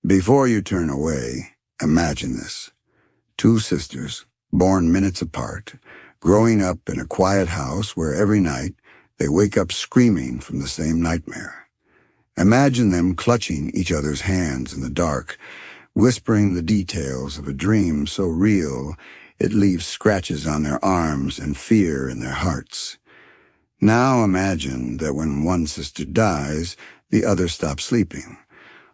Before you turn away, imagine this. Two sisters, born minutes apart, growing up in a quiet house where every night they wake up screaming from the same nightmare. Imagine them clutching each other's hands in the dark, whispering the details of a dream so real it leaves scratches on their arms and fear in their hearts. Now imagine that when one sister dies, the other stops sleeping,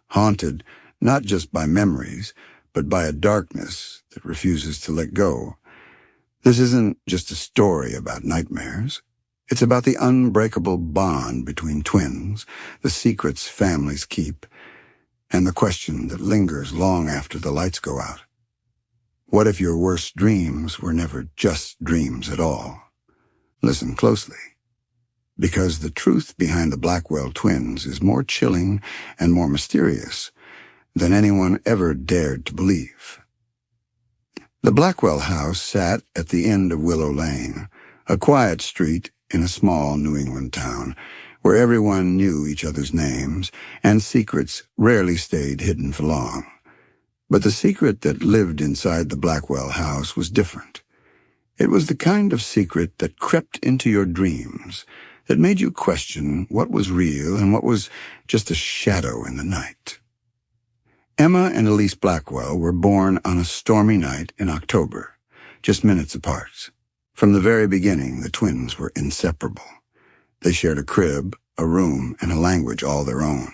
haunted not just by memories, but by a darkness that refuses to let go. This isn't just a story about nightmares. It's about the unbreakable bond between twins, the secrets families keep, and the question that lingers long after the lights go out. What if your worst dreams were never just dreams at all? Listen closely, because the truth behind the Blackwell twins is more chilling and more mysterious than anyone ever dared to believe. The Blackwell house sat at the end of Willow Lane, a quiet street in a small New England town where everyone knew each other's names and secrets rarely stayed hidden for long. But the secret that lived inside the Blackwell house was different. It was the kind of secret that crept into your dreams, that made you question what was real and what was just a shadow in the night. Emma and Elise Blackwell were born on a stormy night in October, just minutes apart. From the very beginning, the twins were inseparable. They shared a crib, a room, and a language all their own.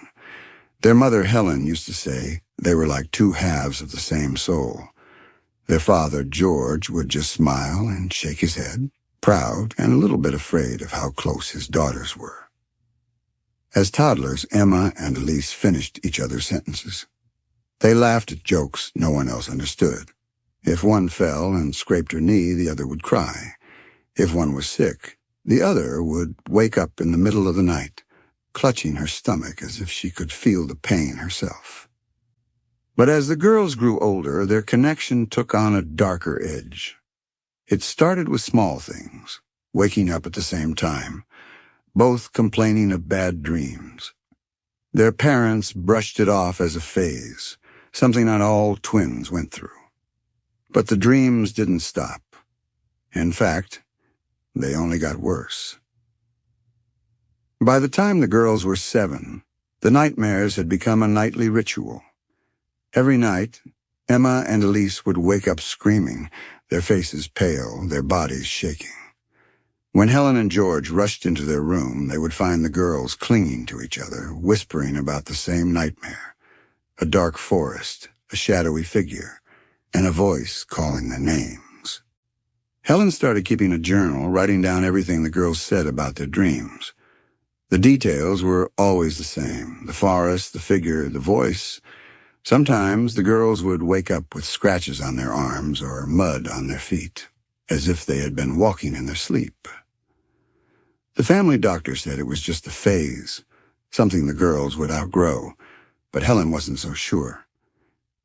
Their mother, Helen, used to say they were like two halves of the same soul. Their father, George, would just smile and shake his head, proud and a little bit afraid of how close his daughters were. As toddlers, Emma and Elise finished each other's sentences. They laughed at jokes no one else understood. If one fell and scraped her knee, the other would cry. If one was sick, the other would wake up in the middle of the night, clutching her stomach as if she could feel the pain herself. But as the girls grew older, their connection took on a darker edge. It started with small things, waking up at the same time, both complaining of bad dreams. Their parents brushed it off as a phase, something not all twins went through. But the dreams didn't stop. In fact, they only got worse. By the time the girls were 7, the nightmares had become a nightly ritual. Every night, Emma and Elise would wake up screaming, their faces pale, their bodies shaking. When Helen and George rushed into their room, they would find the girls clinging to each other, whispering about the same nightmare. A dark forest, a shadowy figure, and a voice calling their names. Helen started keeping a journal, writing down everything the girls said about their dreams. The details were always the same: the forest, the figure, the voice. Sometimes the girls would wake up with scratches on their arms or mud on their feet, as if they had been walking in their sleep. The family doctor said it was just a phase, something the girls would outgrow, but Helen wasn't so sure.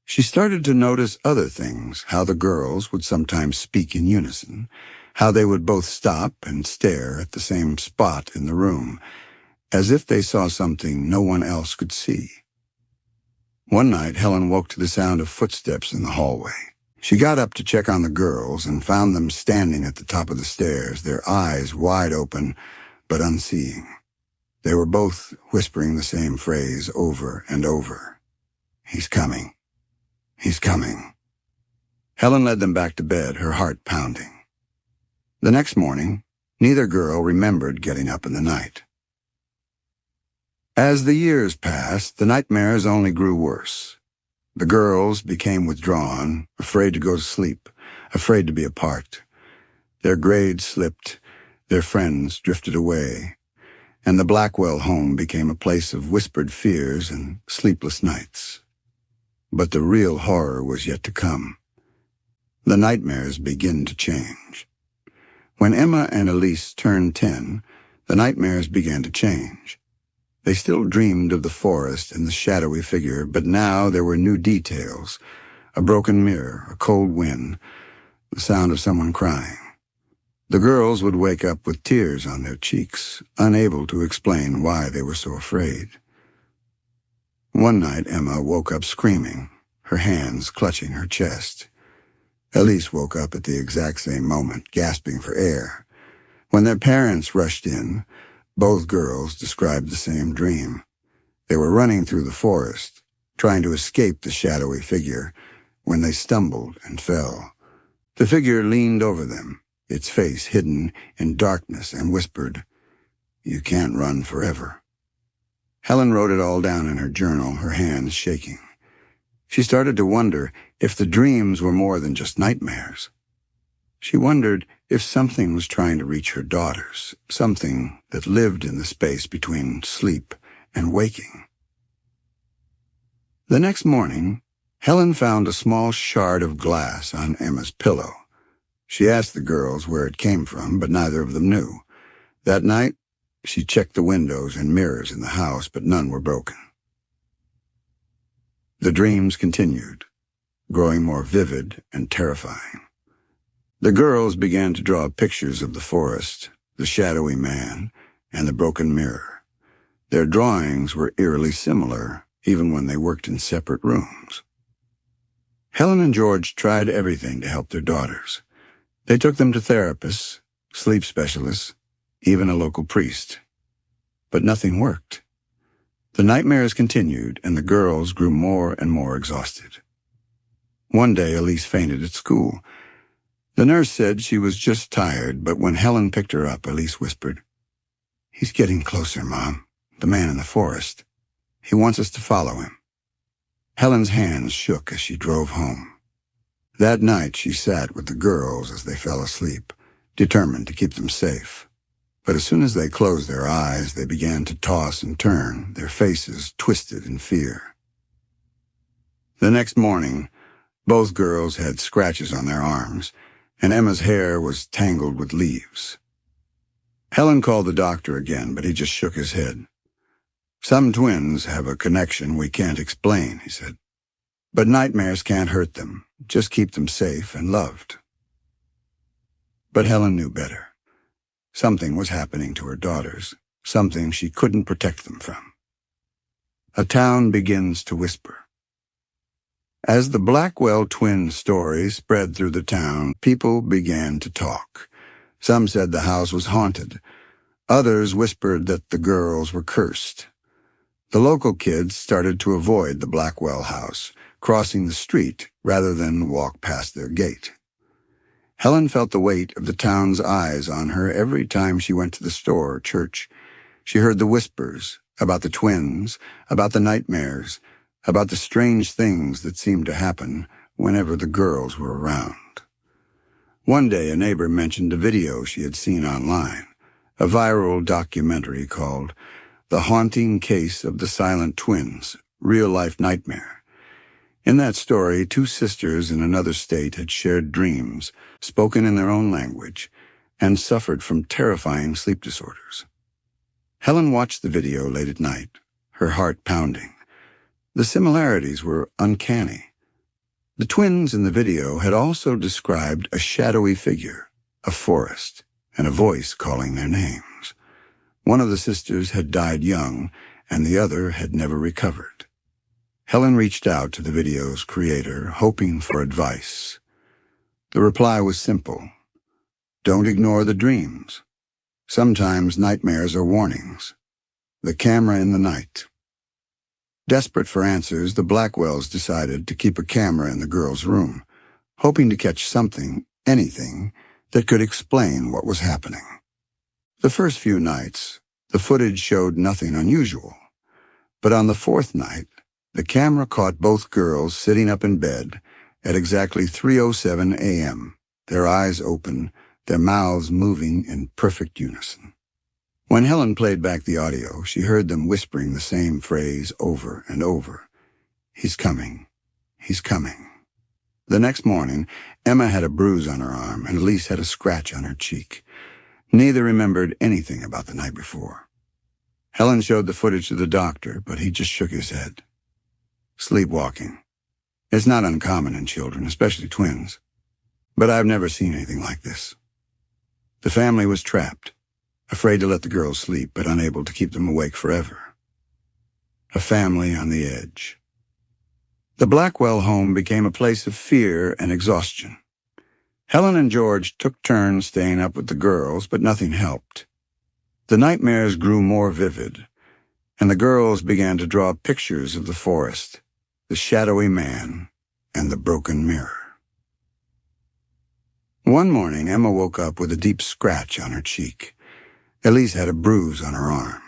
She started to notice other things, how the girls would sometimes speak in unison, how they would both stop and stare at the same spot in the room, as if they saw something no one else could see. One night, Helen woke to the sound of footsteps in the hallway. She got up to check on the girls and found them standing at the top of the stairs, their eyes wide open but unseeing. They were both whispering the same phrase over and over. "He's coming. He's coming." Helen led them back to bed, her heart pounding. The next morning, neither girl remembered getting up in the night. As the years passed, the nightmares only grew worse. The girls became withdrawn, afraid to go to sleep, afraid to be apart. Their grades slipped, their friends drifted away, and the Blackwell home became a place of whispered fears and sleepless nights. But the real horror was yet to come. The nightmares began to change. When Emma and Elise turned 10, the nightmares began to change. They still dreamed of the forest and the shadowy figure, but now there were new details: a broken mirror, a cold wind, the sound of someone crying. The girls would wake up with tears on their cheeks, unable to explain why they were so afraid. One night, Emma woke up screaming, her hands clutching her chest. Elise woke up at the exact same moment, gasping for air. When their parents rushed in, both girls described the same dream. They were running through the forest, trying to escape the shadowy figure, when they stumbled and fell. The figure leaned over them, its face hidden in darkness, and whispered, "You can't run forever." Helen wrote it all down in her journal, her hands shaking. She started to wonder if the dreams were more than just nightmares. She wondered if something was trying to reach her daughters, something that lived in the space between sleep and waking. The next morning, Helen found a small shard of glass on Emma's pillow. She asked the girls where it came from, but neither of them knew. That night, she checked the windows and mirrors in the house, but none were broken. The dreams continued, growing more vivid and terrifying. The girls began to draw pictures of the forest, the shadowy man, and the broken mirror. Their drawings were eerily similar, even when they worked in separate rooms. Helen and George tried everything to help their daughters. They took them to therapists, sleep specialists, even a local priest. But nothing worked. The nightmares continued, and the girls grew more and more exhausted. One day, Elise fainted at school. The nurse said she was just tired, but when Helen picked her up, Elise whispered, "He's getting closer, Mom, the man in the forest. He wants us to follow him." Helen's hands shook as she drove home. That night, she sat with the girls as they fell asleep, determined to keep them safe. But as soon as they closed their eyes, they began to toss and turn, their faces twisted in fear. The next morning, both girls had scratches on their arms, and Emma's hair was tangled with leaves. Helen called the doctor again, but he just shook his head. "Some twins have a connection we can't explain," he said. "But nightmares can't hurt them, just keep them safe and loved." But Helen knew better. Something was happening to her daughters, something she couldn't protect them from. A town begins to whisper. As the Blackwell twin story spread through the town, people began to talk. Some said the house was haunted. Others whispered that the girls were cursed. The local kids started to avoid the Blackwell house, crossing the street rather than walk past their gate. Helen felt the weight of the town's eyes on her every time she went to the store or church. She heard the whispers about the twins, about the nightmares, about the strange things that seemed to happen whenever the girls were around. One day, a neighbor mentioned a video she had seen online, a viral documentary called "The Haunting Case of the Silent Twins, Real-Life Nightmare." In that story, two sisters in another state had shared dreams, spoken in their own language, and suffered from terrifying sleep disorders. Helen watched the video late at night, her heart pounding. The similarities were uncanny. The twins in the video had also described a shadowy figure, a forest, and a voice calling their names. One of the sisters had died young, and the other had never recovered. Helen reached out to the video's creator, hoping for advice. The reply was simple. Don't ignore the dreams. Sometimes nightmares are warnings. The camera in the night. Desperate for answers, the Blackwells decided to keep a camera in the girls' room, hoping to catch something, anything, that could explain what was happening. The first few nights, the footage showed nothing unusual. But on the fourth night, the camera caught both girls sitting up in bed at exactly 3:07 a.m., their eyes open, their mouths moving in perfect unison. When Helen played back the audio, she heard them whispering the same phrase over and over. "He's coming. He's coming." The next morning, Emma had a bruise on her arm and Elise had a scratch on her cheek. Neither remembered anything about the night before. Helen showed the footage to the doctor, but he just shook his head. Sleepwalking. It's not uncommon in children, especially twins. But I've never seen anything like this. The family was trapped, afraid to let the girls sleep, but unable to keep them awake forever. a family on the edge. The Blackwell home became a place of fear and exhaustion. Helen and George took turns staying up with the girls, but nothing helped. The nightmares grew more vivid, and the girls began to draw pictures of the forest, the shadowy man, and the broken mirror. One morning, Emma woke up with a deep scratch on her cheek. Elise had a bruise on her arm.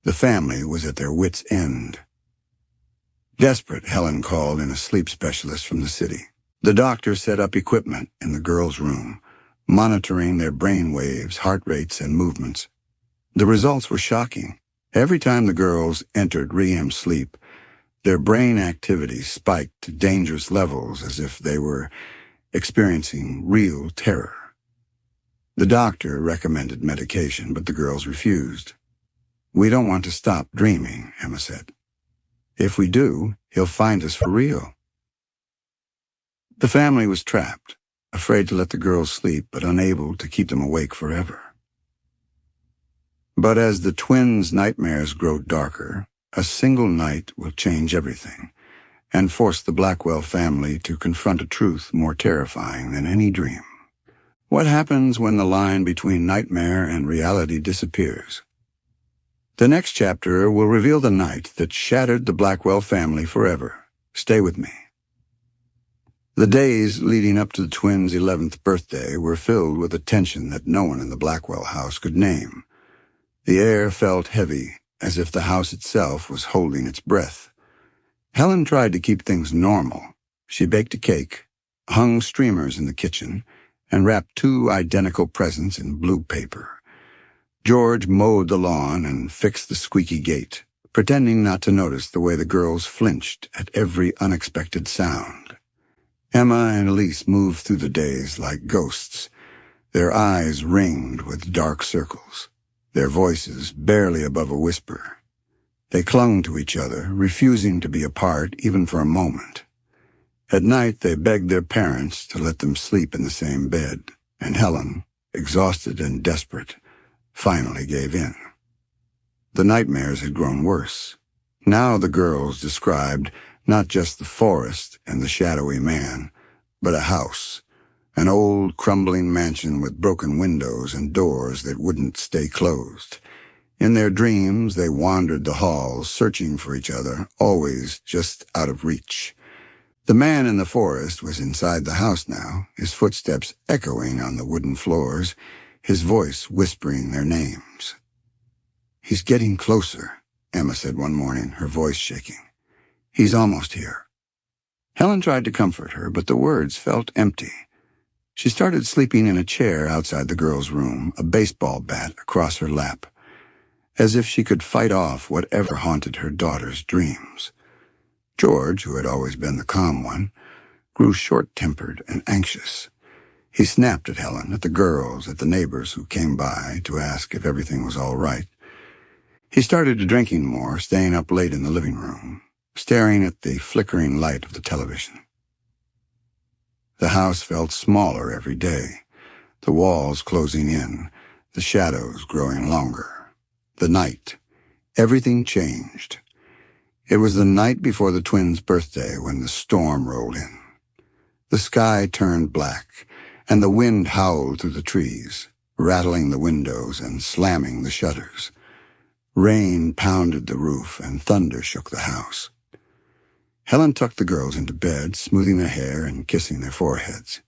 The family was at their wits' end. Desperate, Helen called in a sleep specialist from the city. The doctor set up equipment in the girls' room, monitoring their brain waves, heart rates, and movements. The results were shocking. Every time the girls entered REM sleep, their brain activity spiked to dangerous levels as if they were experiencing real terror. The doctor recommended medication, but the girls refused. "We don't want to stop dreaming," Emma said. "If we do, he'll find us for real." The family was trapped, afraid to let the girls sleep, but unable to keep them awake forever. But as the twins' nightmares grow darker, a single night will change everything and force the Blackwell family to confront a truth more terrifying than any dream. What happens when the line between nightmare and reality disappears? The next chapter will reveal the night that shattered the Blackwell family forever. Stay with me. The days leading up to the twins' 11th birthday were filled with a tension that no one in the Blackwell house could name. The air felt heavy, as if the house itself was holding its breath. Helen tried to keep things normal. She baked a cake, hung streamers in the kitchen, and wrapped 2 identical presents in blue paper. George mowed the lawn and fixed the squeaky gate, pretending not to notice the way the girls flinched at every unexpected sound. Emma and Elise moved through the days like ghosts, their eyes ringed with dark circles, their voices barely above a whisper. They clung to each other, refusing to be apart even for a moment. At night, they begged their parents to let them sleep in the same bed, and Helen, exhausted and desperate, finally gave in. The nightmares had grown worse. Now the girls described not just the forest and the shadowy man, but a house, an old, crumbling mansion with broken windows and doors that wouldn't stay closed. In their dreams, they wandered the halls, searching for each other, always just out of reach. The man in the forest was inside the house now, his footsteps echoing on the wooden floors, his voice whispering their names. "He's getting closer," Emma said one morning, her voice shaking. "He's almost here." Helen tried to comfort her, but the words felt empty. She started sleeping in a chair outside the girls' room, a baseball bat across her lap, as if she could fight off whatever haunted her daughter's dreams. George, who had always been the calm one, grew short-tempered and anxious. He snapped at Helen, at the girls, at the neighbors who came by to ask if everything was all right. He started drinking more, staying up late in the living room, staring at the flickering light of the television. The house felt smaller every day, the walls closing in, the shadows growing longer. The night, everything changed. It was the night before the twins' birthday when the storm rolled in. The sky turned black, and the wind howled through the trees, rattling the windows and slamming the shutters. Rain pounded the roof, and thunder shook the house. Helen tucked the girls into bed, smoothing their hair and kissing their foreheads.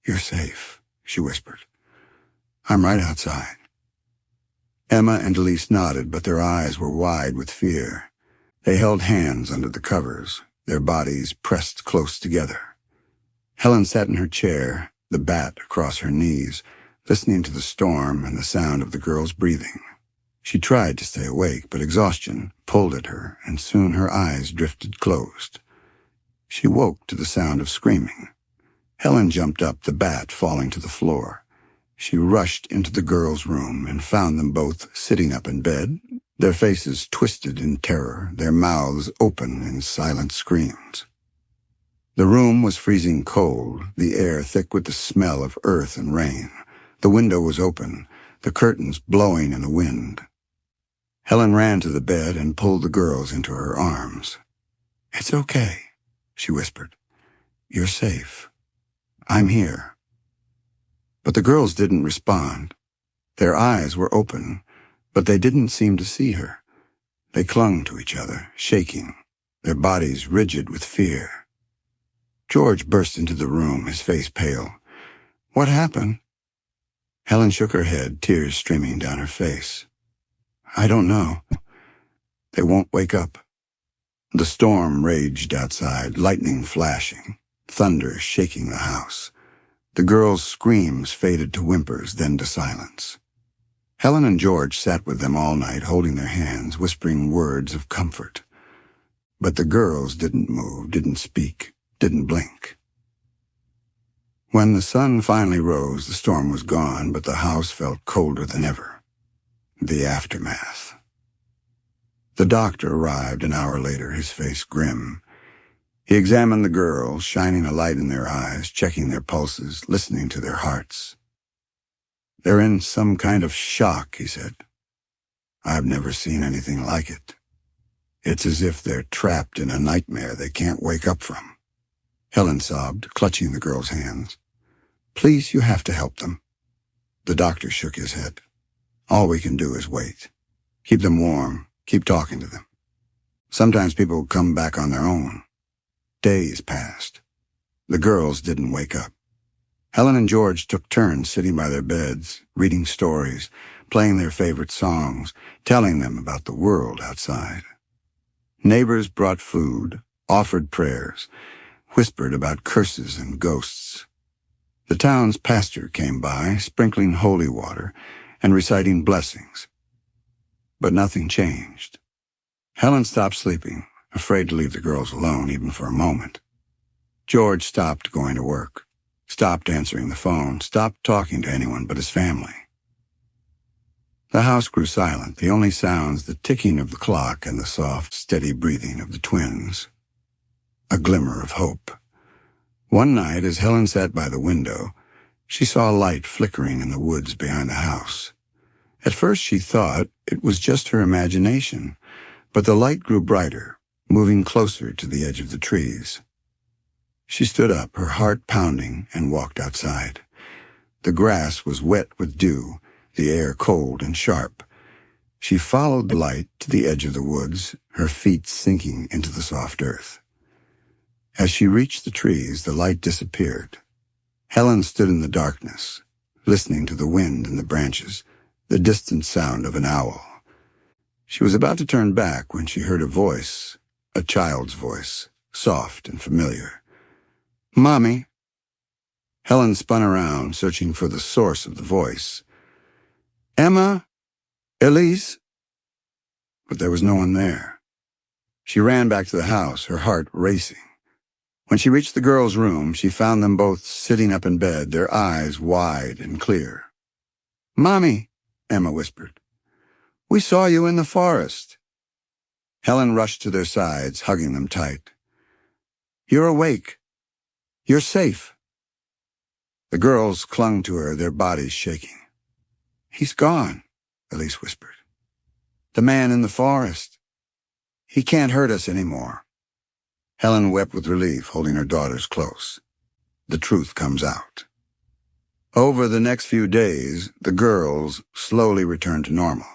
"You're safe," she whispered. "I'm right outside." Emma and Elise nodded, but their eyes were wide with fear. They held hands under the covers, their bodies pressed close together. Helen sat in her chair, the bat across her knees, listening to the storm and the sound of the girls' breathing. She tried to stay awake, but exhaustion pulled at her, and soon her eyes drifted closed. She woke to the sound of screaming. Helen jumped up, the bat falling to the floor. She rushed into the girls' room and found them both sitting up in bed, their faces twisted in terror, their mouths open in silent screams. The room was freezing cold, the air thick with the smell of earth and rain. The window was open, the curtains blowing in the wind. Helen ran to the bed and pulled the girls into her arms. "It's okay," she whispered. "You're safe. I'm here." But the girls didn't respond. Their eyes were open, but they didn't seem to see her. They clung to each other, shaking, their bodies rigid with fear. George burst into the room, his face pale. "What happened?" Helen shook her head, tears streaming down her face. "I don't know. They won't wake up." The storm raged outside, lightning flashing, thunder shaking the house. The girls' screams faded to whimpers, then to silence. Helen and George sat with them all night, holding their hands, whispering words of comfort. But the girls didn't move, didn't speak, didn't blink. When the sun finally rose, the storm was gone, but the house felt colder than ever. The aftermath. The doctor arrived an hour later, his face grim. He examined the girls, shining a light in their eyes, checking their pulses, listening to their hearts. "They're in some kind of shock," he said. "I've never seen anything like it. It's as if they're trapped in a nightmare they can't wake up from." Helen sobbed, clutching the girl's hands. "Please, you have to help them." The doctor shook his head. "All we can do is wait. Keep them warm, keep talking to them. Sometimes people come back on their own." Days passed. The girls didn't wake up. Helen and George took turns sitting by their beds, reading stories, playing their favorite songs, telling them about the world outside. Neighbors brought food, offered prayers, whispered about curses and ghosts. The town's pastor came by, sprinkling holy water and reciting blessings. But nothing changed. Helen stopped sleeping, afraid to leave the girls alone even for a moment. George stopped going to work, stopped answering the phone, stopped talking to anyone but his family. The house grew silent, the only sounds the ticking of the clock and the soft, steady breathing of the twins. A glimmer of hope. One night, as Helen sat by the window, she saw a light flickering in the woods behind the house. At first she thought it was just her imagination, but the light grew brighter, moving closer to the edge of the trees. She stood up, her heart pounding, and walked outside. The grass was wet with dew, the air cold and sharp. She followed the light to the edge of the woods, her feet sinking into the soft earth. As she reached the trees, the light disappeared. Helen stood in the darkness, listening to the wind in the branches, the distant sound of an owl. She was about to turn back when she heard a voice, a child's voice, soft and familiar. "Mommy." Helen spun around, searching for the source of the voice. "Emma? Elise?" But there was no one there. She ran back to the house, her heart racing. When she reached the girls' room, she found them both sitting up in bed, their eyes wide and clear. "Mommy," Emma whispered. "We saw you in the forest." Helen rushed to their sides, hugging them tight. "You're awake. You're safe." The girls clung to her, their bodies shaking. "He's gone," Elise whispered. "The man in the forest. He can't hurt us anymore." Helen wept with relief, holding her daughters close. The truth comes out. Over the next few days, the girls slowly returned to normal.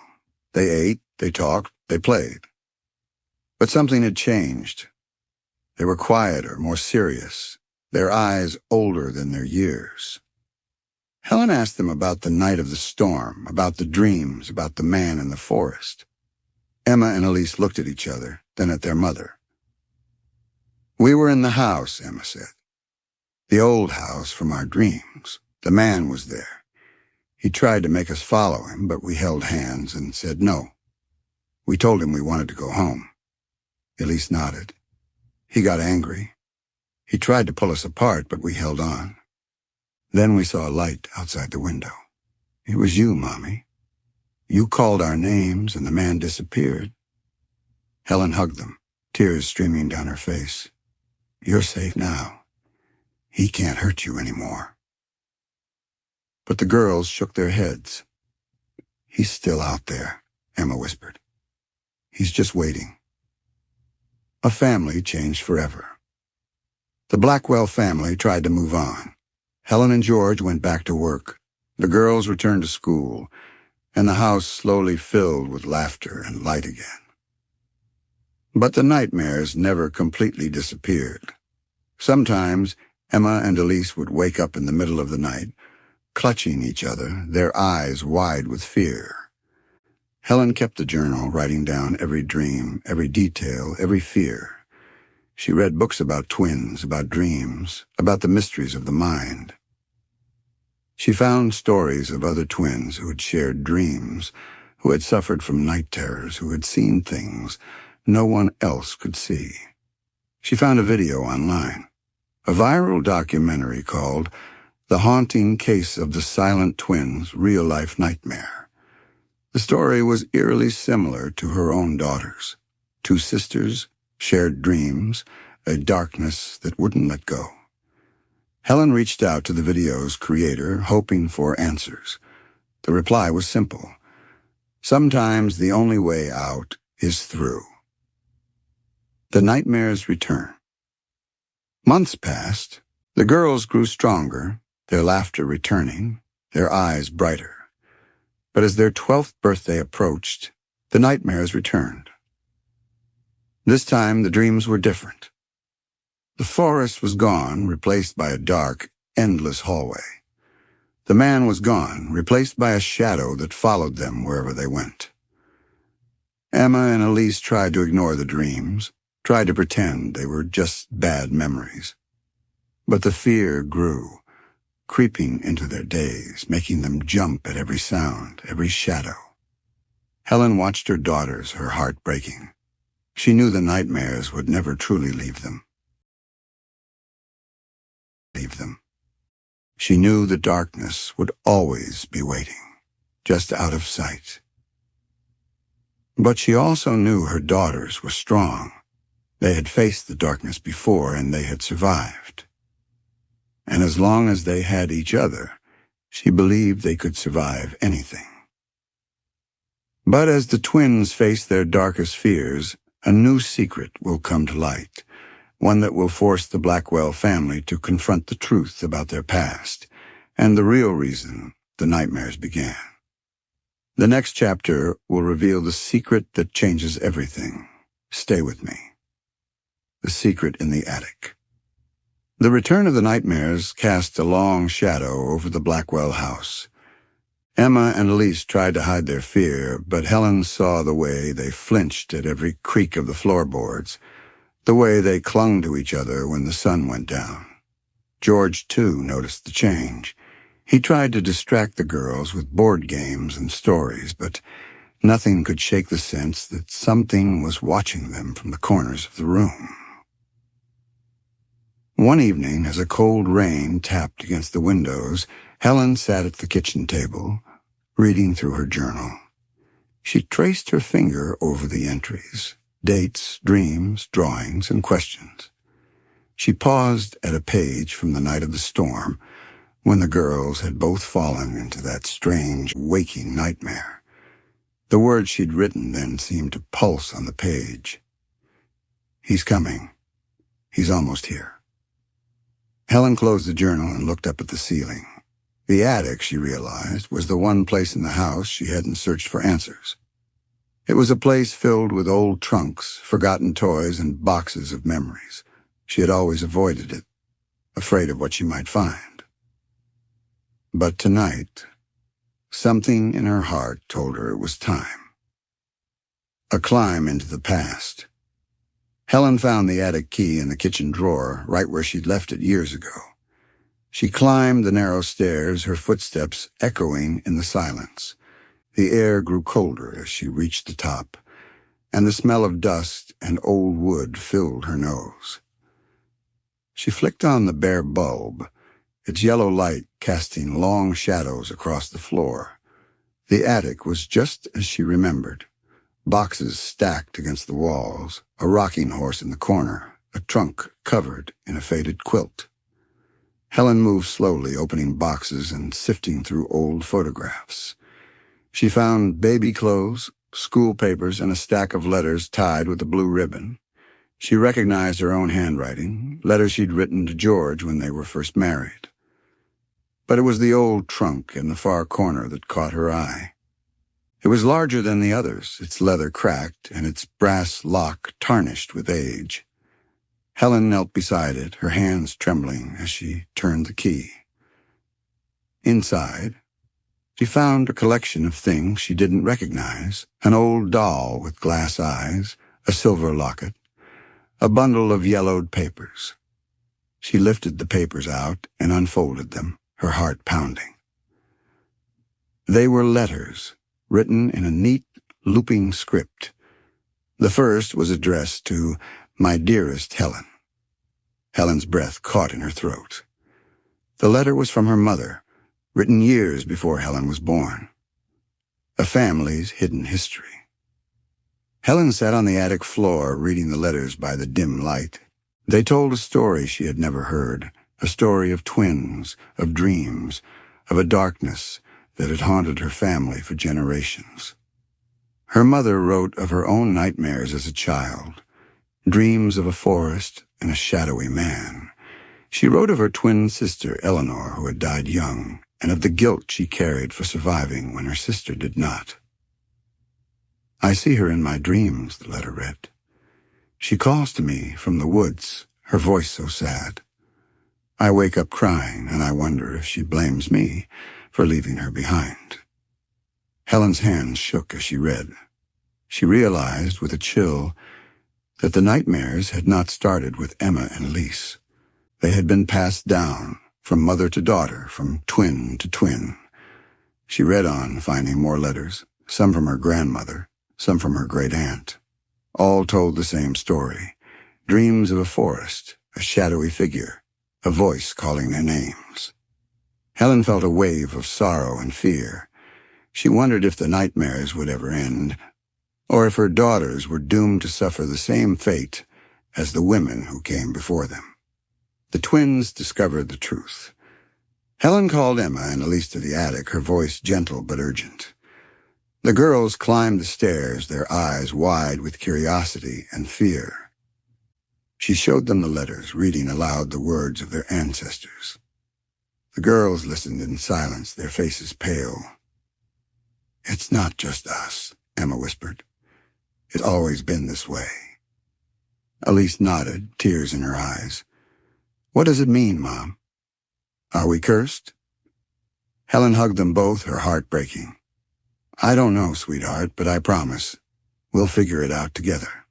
They ate, they talked, they played. But something had changed. They were quieter, more serious, their eyes older than their years. Helen asked them about the night of the storm, about the dreams, about the man in the forest. Emma and Elise looked at each other, then at their mother. "We were in the house," Emma said. "The old house from our dreams. The man was there. He tried to make us follow him, but we held hands and said no. We told him we wanted to go home." Elise nodded. "He got angry. He tried to pull us apart, but we held on. Then we saw a light outside the window. It was you, Mommy. You called our names and the man disappeared." Helen hugged them, tears streaming down her face. "You're safe now. He can't hurt you anymore." But the girls shook their heads. "He's still out there," Emma whispered. He's just waiting. A family changed forever. The Blackwell family tried to move on. Helen and George went back to work. The girls returned to school, and the house slowly filled with laughter and light again. But the nightmares never completely disappeared. Sometimes Emma and Elise would wake up in the middle of the night, clutching each other, their eyes wide with fear. Helen kept the journal, writing down every dream, every detail, every fear. She read books about twins, about dreams, about the mysteries of the mind. She found stories of other twins who had shared dreams, who had suffered from night terrors, who had seen things no one else could see. She found a video online, a viral documentary called The Haunting Case of the Silent Twins' Real-Life Nightmare. The story was eerily similar to her own daughters. Two sisters, shared dreams, a darkness that wouldn't let go. Helen reached out to the video's creator, hoping for answers. The reply was simple. Sometimes the only way out is through. The nightmares return. Months passed. The girls grew stronger, their laughter returning, their eyes brighter. But as their 12th birthday approached, the nightmares returned. This time the dreams were different. The forest was gone, replaced by a dark, endless hallway. The man was gone, replaced by a shadow that followed them wherever they went. Emma and Elise tried to ignore the dreams, tried to pretend they were just bad memories. But the fear grew, creeping into their days, making them jump at every sound, every shadow. Helen watched her daughters, her heart breaking. She knew the nightmares would never truly leave them. She knew the darkness would always be waiting, just out of sight. But she also knew her daughters were strong. They had faced the darkness before, and they had survived. And as long as they had each other, she believed they could survive anything. But as the twins face their darkest fears, a new secret will come to light, one that will force the Blackwell family to confront the truth about their past and the real reason the nightmares began. The next chapter will reveal the secret that changes everything. Stay with me. The Secret in the Attic. The return of the nightmares cast a long shadow over the Blackwell house. Emma and Elise tried to hide their fear, but Helen saw the way they flinched at every creak of the floorboards, the way they clung to each other when the sun went down. George, too, noticed the change. He tried to distract the girls with board games and stories, but nothing could shake the sense that something was watching them from the corners of the room. One evening, as a cold rain tapped against the windows, Helen sat at the kitchen table, reading through her journal. She traced her finger over the entries, dates, dreams, drawings, and questions. She paused at a page from the night of the storm, when the girls had both fallen into that strange, waking nightmare. The words she'd written then seemed to pulse on the page. He's coming. He's almost here. Helen closed the journal and looked up at the ceiling. The attic, she realized, was the one place in the house she hadn't searched for answers. It was a place filled with old trunks, forgotten toys, and boxes of memories. She had always avoided it, afraid of what she might find. But tonight, something in her heart told her it was time. A climb into the past. Helen found the attic key in the kitchen drawer, right where she'd left it years ago. She climbed the narrow stairs, her footsteps echoing in the silence. The air grew colder as she reached the top, and the smell of dust and old wood filled her nose. She flicked on the bare bulb, its yellow light casting long shadows across the floor. The attic was just as she remembered. Boxes stacked against the walls, a rocking horse in the corner, a trunk covered in a faded quilt. Helen moved slowly, opening boxes and sifting through old photographs. She found baby clothes, school papers, and a stack of letters tied with a blue ribbon. She recognized her own handwriting, letters she'd written to George when they were first married. But it was the old trunk in the far corner that caught her eye. It was larger than the others, its leather cracked and its brass lock tarnished with age. Helen knelt beside it, her hands trembling as she turned the key. Inside, she found a collection of things she didn't recognize, an old doll with glass eyes, a silver locket, a bundle of yellowed papers. She lifted the papers out and unfolded them, her heart pounding. They were letters, written in a neat, looping script. The first was addressed to "My dearest Helen." Helen's breath caught in her throat. The letter was from her mother, written years before Helen was born. A family's hidden history. Helen sat on the attic floor reading the letters by the dim light. They told a story she had never heard, a story of twins, of dreams, of a darkness that had haunted her family for generations. Her mother wrote of her own nightmares as a child, dreams of a forest and a shadowy man. She wrote of her twin sister, Eleanor, who had died young, and of the guilt she carried for surviving when her sister did not. "I see her in my dreams," the letter read. "She calls to me from the woods, her voice so sad. I wake up crying, and I wonder if she blames me for leaving her behind." Helen's hands shook as she read. She realized with a chill that the nightmares had not started with Emma and Elise. They had been passed down from mother to daughter, from twin to twin. She read on, finding more letters, some from her grandmother, some from her great-aunt. All told the same story, dreams of a forest, a shadowy figure, a voice calling their names. Helen felt a wave of sorrow and fear. She wondered if the nightmares would ever end, or if her daughters were doomed to suffer the same fate as the women who came before them. The twins discovered the truth. Helen called Emma and Elise to the attic, her voice gentle but urgent. The girls climbed the stairs, their eyes wide with curiosity and fear. She showed them the letters, reading aloud the words of their ancestors. The girls listened in silence, their faces pale. "It's not just us," Emma whispered. "It's always been this way." Elise nodded, tears in her eyes. "What does it mean, Mom? Are we cursed?" Helen hugged them both, her heart breaking. "I don't know, sweetheart, but I promise we'll figure it out together."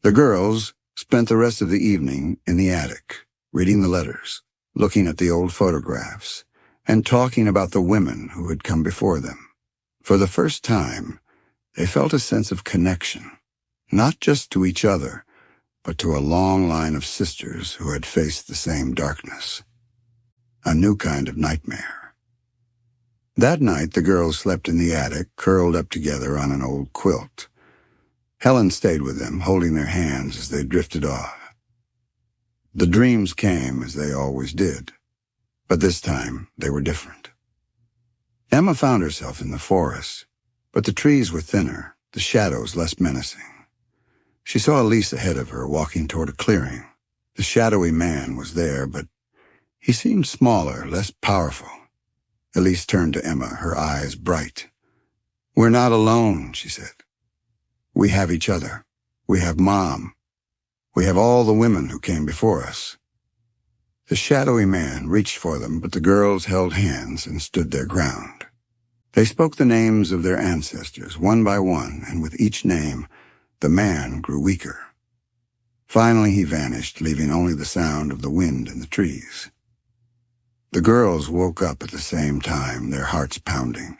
The girls spent the rest of the evening in the attic, reading the letters, looking at the old photographs, and talking about the women who had come before them. For the first time, they felt a sense of connection, not just to each other, but to a long line of sisters who had faced the same darkness. A new kind of nightmare. That night, the girls slept in the attic, curled up together on an old quilt. Helen stayed with them, holding their hands as they drifted off. The dreams came as they always did, but this time they were different. Emma found herself in the forest, but the trees were thinner, the shadows less menacing. She saw Elise ahead of her, walking toward a clearing. The shadowy man was there, but he seemed smaller, less powerful. Elise turned to Emma, her eyes bright. "We're not alone," she said. "We have each other. We have Mom. We have all the women who came before us." The shadowy man reached for them, but the girls held hands and stood their ground. They spoke the names of their ancestors, one by one, and with each name, the man grew weaker. Finally he vanished, leaving only the sound of the wind in the trees. The girls woke up at the same time, their hearts pounding.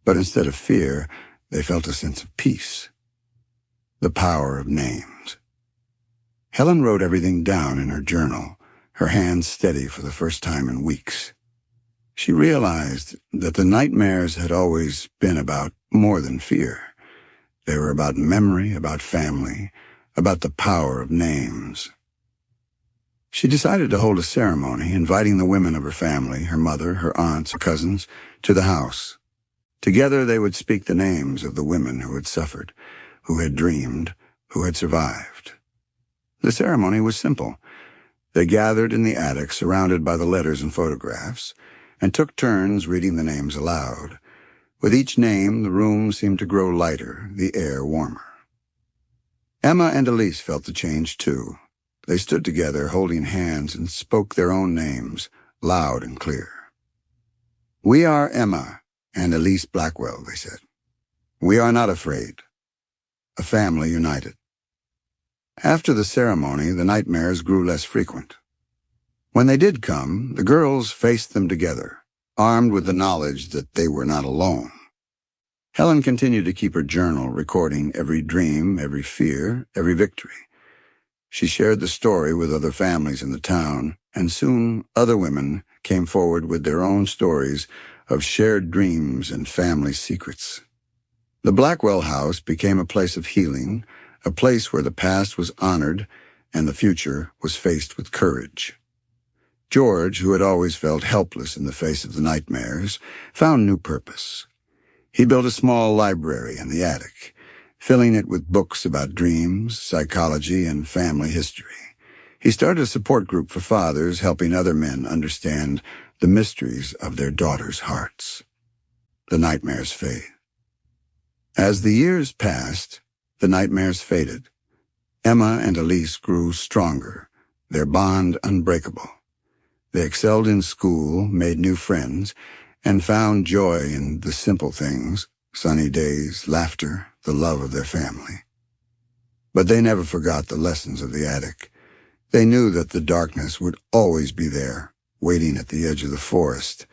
But instead of fear, they felt a sense of peace. The power of names. Helen wrote everything down in her journal, her hands steady for the first time in weeks. She realized that the nightmares had always been about more than fear. They were about memory, about family, about the power of names. She decided to hold a ceremony, inviting the women of her family, her mother, her aunts, her cousins, to the house. Together they would speak the names of the women who had suffered, who had dreamed, who had survived. The ceremony was simple. They gathered in the attic surrounded by the letters and photographs, and took turns reading the names aloud. With each name, the room seemed to grow lighter, the air warmer. Emma and Elise felt the change, too. They stood together, holding hands, and spoke their own names, loud and clear. "We are Emma and Elise Blackwell," they said. "We are not afraid. A family united." After the ceremony, the nightmares grew less frequent. When they did come, the girls faced them together, armed with the knowledge that they were not alone. Helen continued to keep her journal, recording every dream, every fear, every victory. She shared the story with other families in the town, and soon other women came forward with their own stories of shared dreams and family secrets. The Blackwell house became a place of healing, a place where the past was honored and the future was faced with courage. George, who had always felt helpless in the face of the nightmares, found new purpose. He built a small library in the attic, filling it with books about dreams, psychology, and family history. He started a support group for fathers, helping other men understand the mysteries of their daughters' hearts. The nightmares fade. As the years passed, the nightmares faded. Emma and Elise grew stronger, their bond unbreakable. They excelled in school, made new friends, and found joy in the simple things, sunny days, laughter, the love of their family. But they never forgot the lessons of the attic. They knew that the darkness would always be there, waiting at the edge of the forest.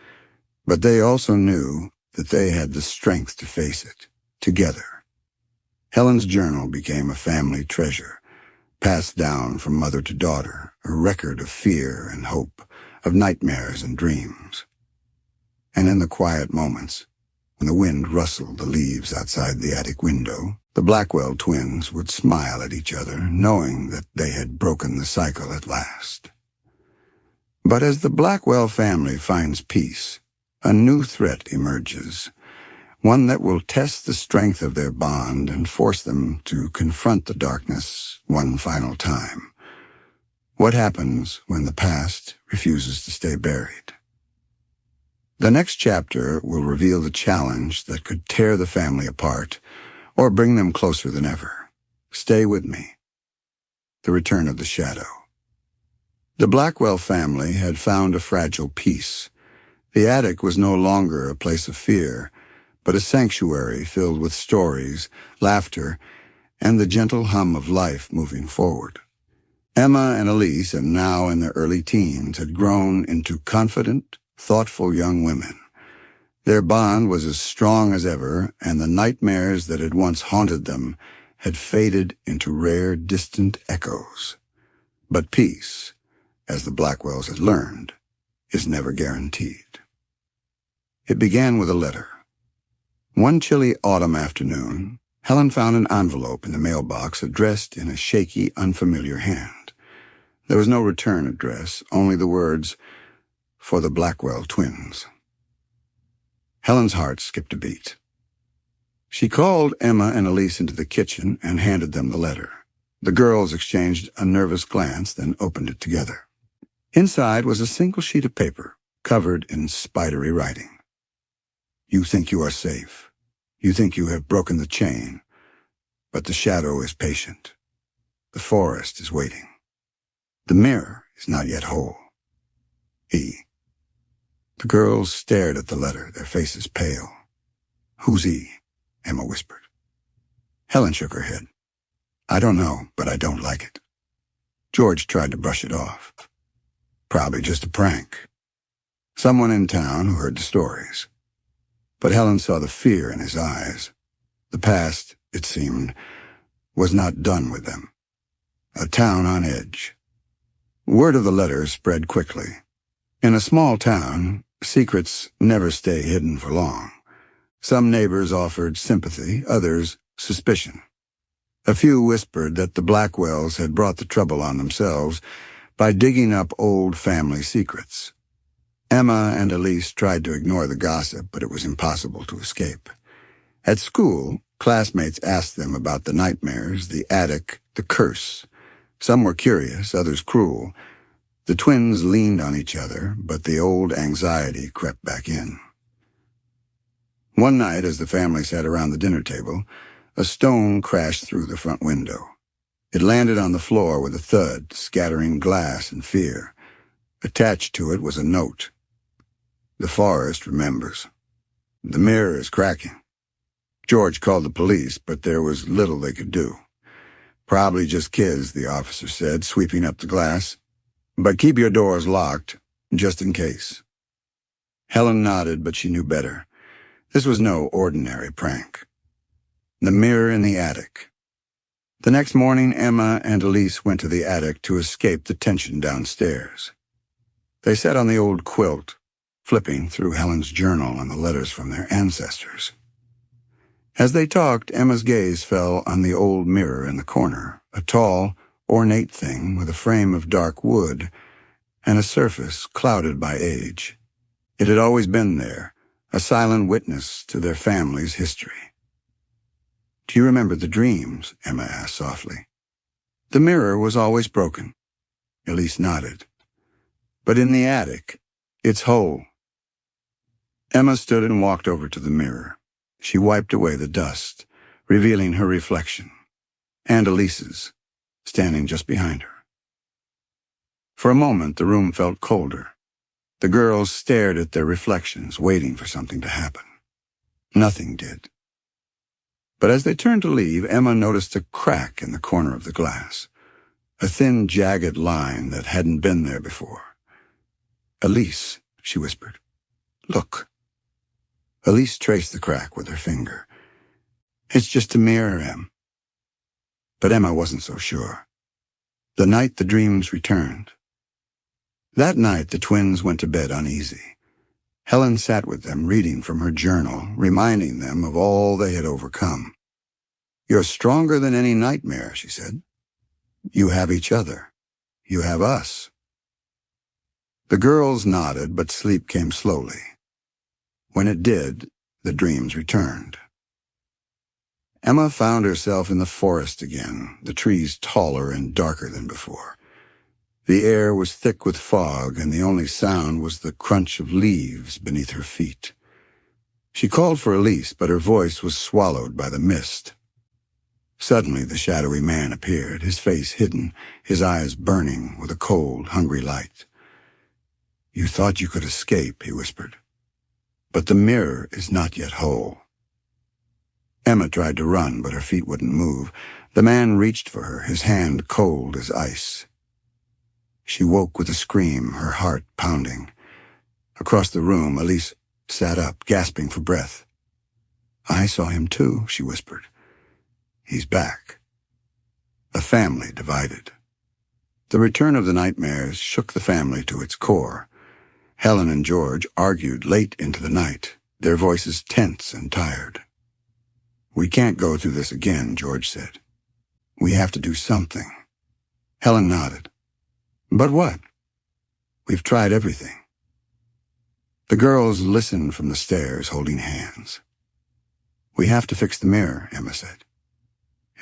But they also knew that they had the strength to face it, together. Helen's journal became a family treasure, passed down from mother to daughter, a record of fear and hope, of nightmares and dreams. And in the quiet moments, when the wind rustled the leaves outside the attic window, the Blackwell twins would smile at each other, knowing that they had broken the cycle at last. But as the Blackwell family finds peace, a new threat emerges, one that will test the strength of their bond and force them to confront the darkness one final time. What happens when the past refuses to stay buried? The next chapter will reveal the challenge that could tear the family apart or bring them closer than ever. Stay with me. The Return of the Shadow. The Blackwell family had found a fragile peace. The attic was no longer a place of fear, but a sanctuary filled with stories, laughter, and the gentle hum of life moving forward. Emma and Elise, and now in their early teens, had grown into confident, thoughtful young women. Their bond was as strong as ever, and the nightmares that had once haunted them had faded into rare, distant echoes. But peace, as the Blackwells had learned, is never guaranteed. It began with a letter. One chilly autumn afternoon, Helen found an envelope in the mailbox addressed in a shaky, unfamiliar hand. There was no return address, only the words, "For the Blackwell twins." Helen's heart skipped a beat. She called Emma and Elise into the kitchen and handed them the letter. The girls exchanged a nervous glance, then opened it together. Inside was a single sheet of paper, covered in spidery writing. "You think you are safe. You think you have broken the chain. But the shadow is patient. The forest is waiting. The mirror is not yet whole. E." The girls stared at the letter, their faces pale. "Who's E?" Emma whispered. Helen shook her head. "I don't know, but I don't like it." George tried to brush it off. "Probably just a prank. Someone in town who heard the stories." But Helen saw the fear in his eyes. The past, it seemed, was not done with them. A town on edge. Word of the letter spread quickly. In a small town, secrets never stay hidden for long. Some neighbors offered sympathy, others suspicion. A few whispered that the Blackwells had brought the trouble on themselves by digging up old family secrets. Emma and Elise tried to ignore the gossip, but it was impossible to escape. At school, classmates asked them about the nightmares, the attic, the curse. Some were curious, others cruel. The twins leaned on each other, but the old anxiety crept back in. One night, as the family sat around the dinner table, a stone crashed through the front window. It landed on the floor with a thud, scattering glass and fear. Attached to it was a note. "The forest remembers. The mirror is cracking." George called the police, but there was little they could do. "Probably just kids," the officer said, sweeping up the glass. "But keep your doors locked, just in case." Helen nodded, but she knew better. This was no ordinary prank. The mirror in the attic. The next morning, Emma and Elise went to the attic to escape the tension downstairs. They sat on the old quilt, flipping through Helen's journal and the letters from their ancestors. As they talked, Emma's gaze fell on the old mirror in the corner, a tall, ornate thing with a frame of dark wood and a surface clouded by age. It had always been there, a silent witness to their family's history. "Do you remember the dreams?" Emma asked softly. "The mirror was always broken." Elise nodded. "But in the attic, it's whole." Emma stood and walked over to the mirror. She wiped away the dust, revealing her reflection, and Elise's, standing just behind her. For a moment, the room felt colder. The girls stared at their reflections, waiting for something to happen. Nothing did. But as they turned to leave, Emma noticed a crack in the corner of the glass, a thin, jagged line that hadn't been there before. "Elise," she whispered, "look." Elise traced the crack with her finger. "It's just a mirror, Em." But Emma wasn't so sure. The night the dreams returned. That night the twins went to bed uneasy. Helen sat with them, reading from her journal, reminding them of all they had overcome. "You're stronger than any nightmare," she said. "You have each other. You have us." The girls nodded, but sleep came slowly. When it did, the dreams returned. Emma found herself in the forest again, the trees taller and darker than before. The air was thick with fog, and the only sound was the crunch of leaves beneath her feet. She called for Elise, but her voice was swallowed by the mist. Suddenly the shadowy man appeared, his face hidden, his eyes burning with a cold, hungry light. "You thought you could escape," he whispered. "But the mirror is not yet whole." Emma tried to run, but her feet wouldn't move. The man reached for her, his hand cold as ice. She woke with a scream, her heart pounding. Across the room, Elise sat up, gasping for breath. "I saw him too," she whispered. "He's back." A family divided. The return of the nightmares shook the family to its core. Helen and George argued late into the night, their voices tense and tired. "We can't go through this again," George said. "We have to do something." Helen nodded. "But what?" "We've tried everything." The girls listened from the stairs, holding hands. "We have to fix the mirror," Emma said.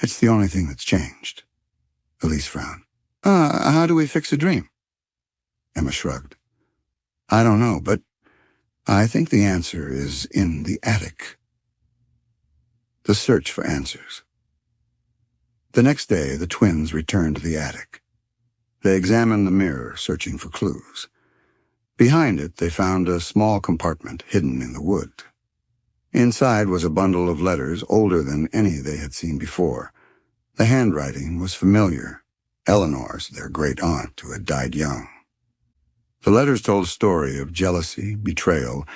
"It's the only thing that's changed." Elise frowned. How do we fix a dream?" Emma shrugged. "I don't know, but I think the answer is in the attic." The search for answers. The next day, the twins returned to the attic. They examined the mirror, searching for clues. Behind it, they found a small compartment hidden in the wood. Inside was a bundle of letters older than any they had seen before. The handwriting was familiar, Eleanor's, their great aunt, who had died young. The letters told a story of jealousy, betrayal,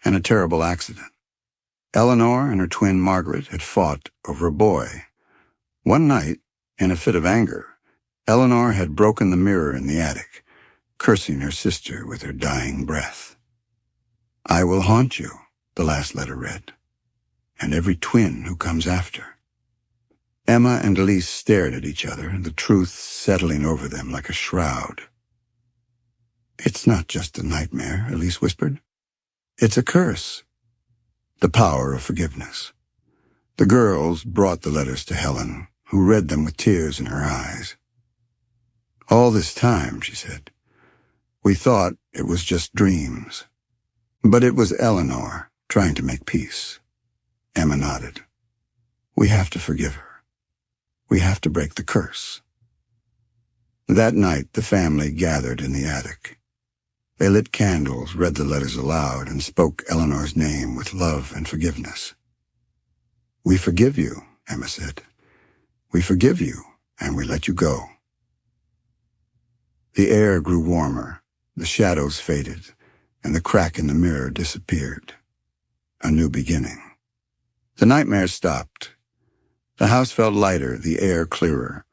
and a terrible accident. Eleanor and her twin Margaret had fought over a boy. One night, in a fit of anger, Eleanor had broken the mirror in the attic, cursing her sister with her dying breath. "I will haunt you," the last letter read, "and every twin who comes after." Emma and Elise stared at each other, the truth settling over them like a shroud. "It's not just a nightmare," Elise whispered. "It's a curse. The power of forgiveness." The girls brought the letters to Helen, who read them with tears in her eyes. "All this time," she said, "we thought it was just dreams." But it was Eleanor trying to make peace. Emma nodded. "We have to forgive her. We have to break the curse." That night, the family gathered in the attic. They lit candles, read the letters aloud, and spoke Eleanor's name with love and forgiveness. "We forgive you," Emma said. "We forgive you, and we let you go." The air grew warmer, the shadows faded, and the crack in the mirror disappeared. A new beginning. The nightmare stopped. The house felt lighter, the air clearer.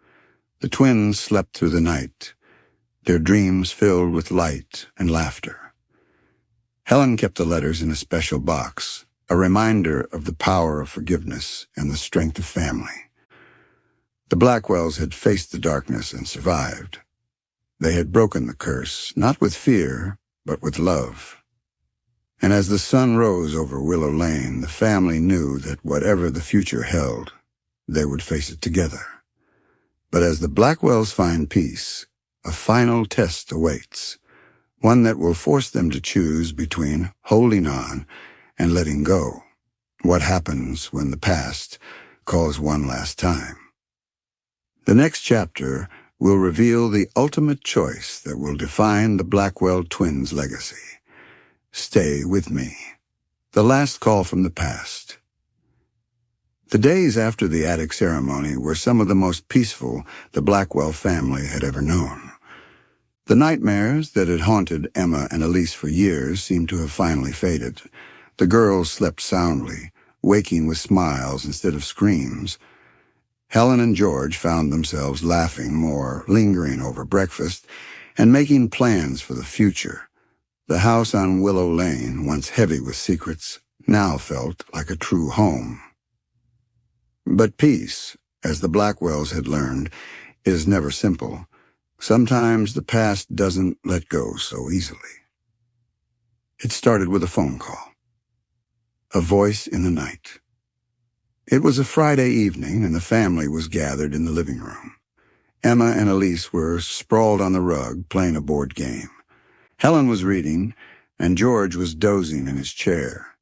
The twins slept through the night, their dreams filled with light and laughter. Helen kept the letters in a special box, a reminder of the power of forgiveness and the strength of family. The Blackwells had faced the darkness and survived. They had broken the curse, not with fear, but with love. And as the sun rose over Willow Lane, the family knew that whatever the future held, they would face it together. But as the Blackwells find peace, a final test awaits, one that will force them to choose between holding on and letting go. What happens when the past calls one last time? The next chapter will reveal the ultimate choice that will define the Blackwell twins' legacy. Stay with me. The last call from the past. The days after the attic ceremony were some of the most peaceful the Blackwell family had ever known. The nightmares that had haunted Emma and Elise for years seemed to have finally faded. The girls slept soundly, waking with smiles instead of screams. Helen and George found themselves laughing more, lingering over breakfast, and making plans for the future. The house on Willow Lane, once heavy with secrets, now felt like a true home. But peace, as the Blackwells had learned, is never simple. Sometimes the past doesn't let go so easily. It started with a phone call. A voice in the night. It was a Friday evening, and the family was gathered in the living room. Emma and Elise were sprawled on the rug, playing a board game. Helen was reading, and George was dozing in his chair.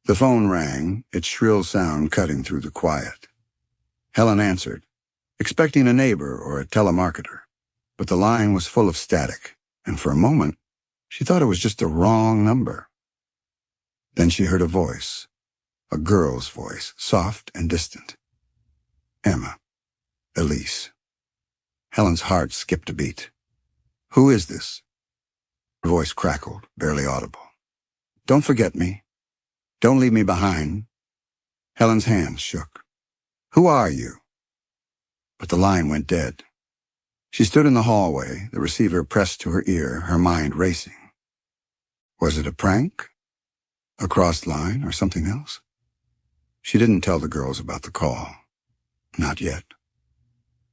The phone rang, its shrill sound cutting through the quiet. Helen answered, expecting a neighbor or a telemarketer, but the line was full of static, and for a moment, she thought it was just a wrong number. Then she heard a voice, a girl's voice, soft and distant. Emma. Elise. Helen's heart skipped a beat. "Who is this?" Her voice crackled, barely audible. "Don't forget me. Don't leave me behind." Helen's hands shook. "Who are you?" But the line went dead. She stood in the hallway, the receiver pressed to her ear, her mind racing. Was it a prank? A crossed line or something else? She didn't tell the girls about the call. Not yet.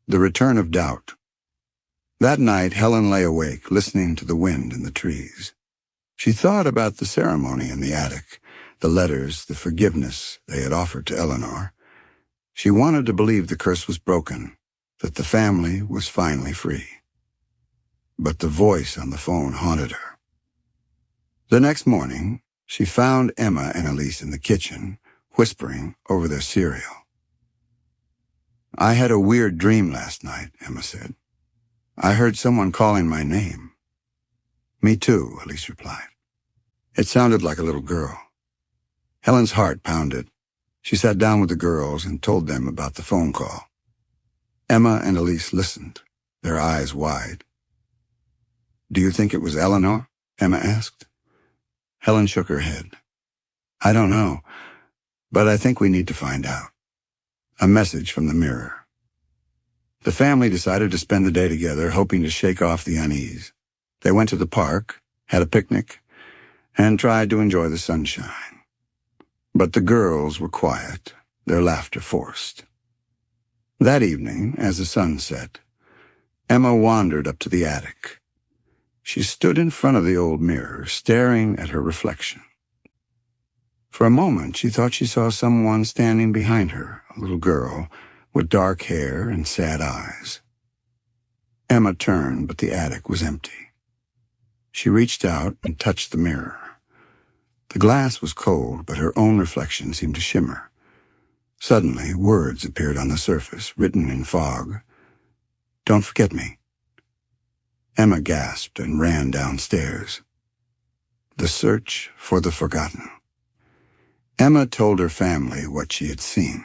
The return of doubt. That night, Helen lay awake, listening to the wind in the trees. She thought about the ceremony in the attic, the letters, the forgiveness they had offered to Eleanor. She wanted to believe the curse was broken, that the family was finally free. But the voice on the phone haunted her. The next morning, she found Emma and Elise in the kitchen, whispering over their cereal. "I had a weird dream last night," Emma said. "I heard someone calling my name." "Me too," Elise replied. It sounded like a little girl. Helen's heart pounded. She sat down with the girls and told them about the phone call. Emma and Elise listened, their eyes wide. "Do you think it was Eleanor?" Emma asked. Helen shook her head. "I don't know, but I think we need to find out." A message from the mirror. The family decided to spend the day together, hoping to shake off the unease. They went to the park, had a picnic, and tried to enjoy the sunshine. But the girls were quiet, their laughter forced. That evening, as the sun set, Emma wandered up to the attic. She stood in front of the old mirror, staring at her reflection. For a moment, she thought she saw someone standing behind her, a little girl with dark hair and sad eyes. Emma turned, but the attic was empty. She reached out and touched the mirror. The glass was cold, but her own reflection seemed to shimmer. Suddenly, words appeared on the surface, written in fog. "Don't forget me." Emma gasped and ran downstairs. The search for the forgotten. Emma told her family what she had seen.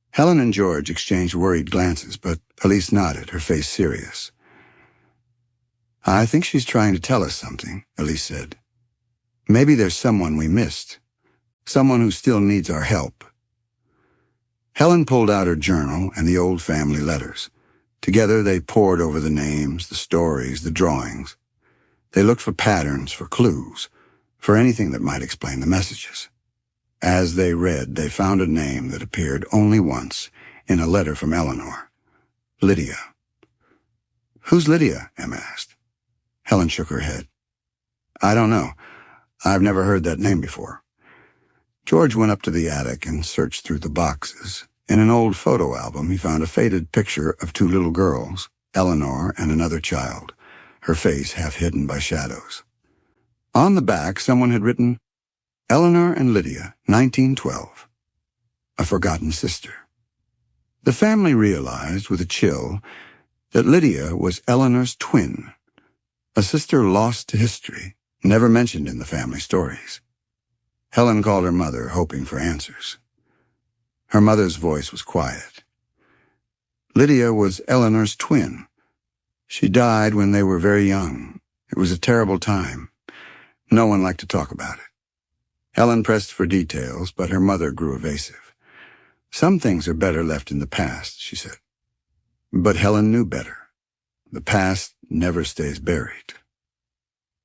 Helen and George exchanged worried glances, but Elise nodded, her face serious. "I think she's trying to tell us something," Elise said. "Maybe there's someone we missed, someone who still needs our help." Helen pulled out her journal and the old family letters. Together they pored over the names, the stories, the drawings. They looked for patterns, for clues, for anything that might explain the messages. As they read, they found a name that appeared only once in a letter from Eleanor. Lydia. "Who's Lydia?" Emma asked. Helen shook her head. "I don't know. I've never heard that name before." George went up to the attic and searched through the boxes. In an old photo album, he found a faded picture of two little girls, Eleanor and another child, her face half hidden by shadows. On the back, someone had written, "Eleanor and Lydia, 1912. A forgotten sister." The family realized, with a chill, that Lydia was Eleanor's twin, a sister lost to history, never mentioned in the family stories. Helen called her mother, hoping for answers. Her mother's voice was quiet. Lydia was Eleanor's twin. She died when they were very young. It was a terrible time. No one liked to talk about it. Helen pressed for details, but her mother grew evasive. "Some things are better left in the past," she said. But Helen knew better. The past never stays buried.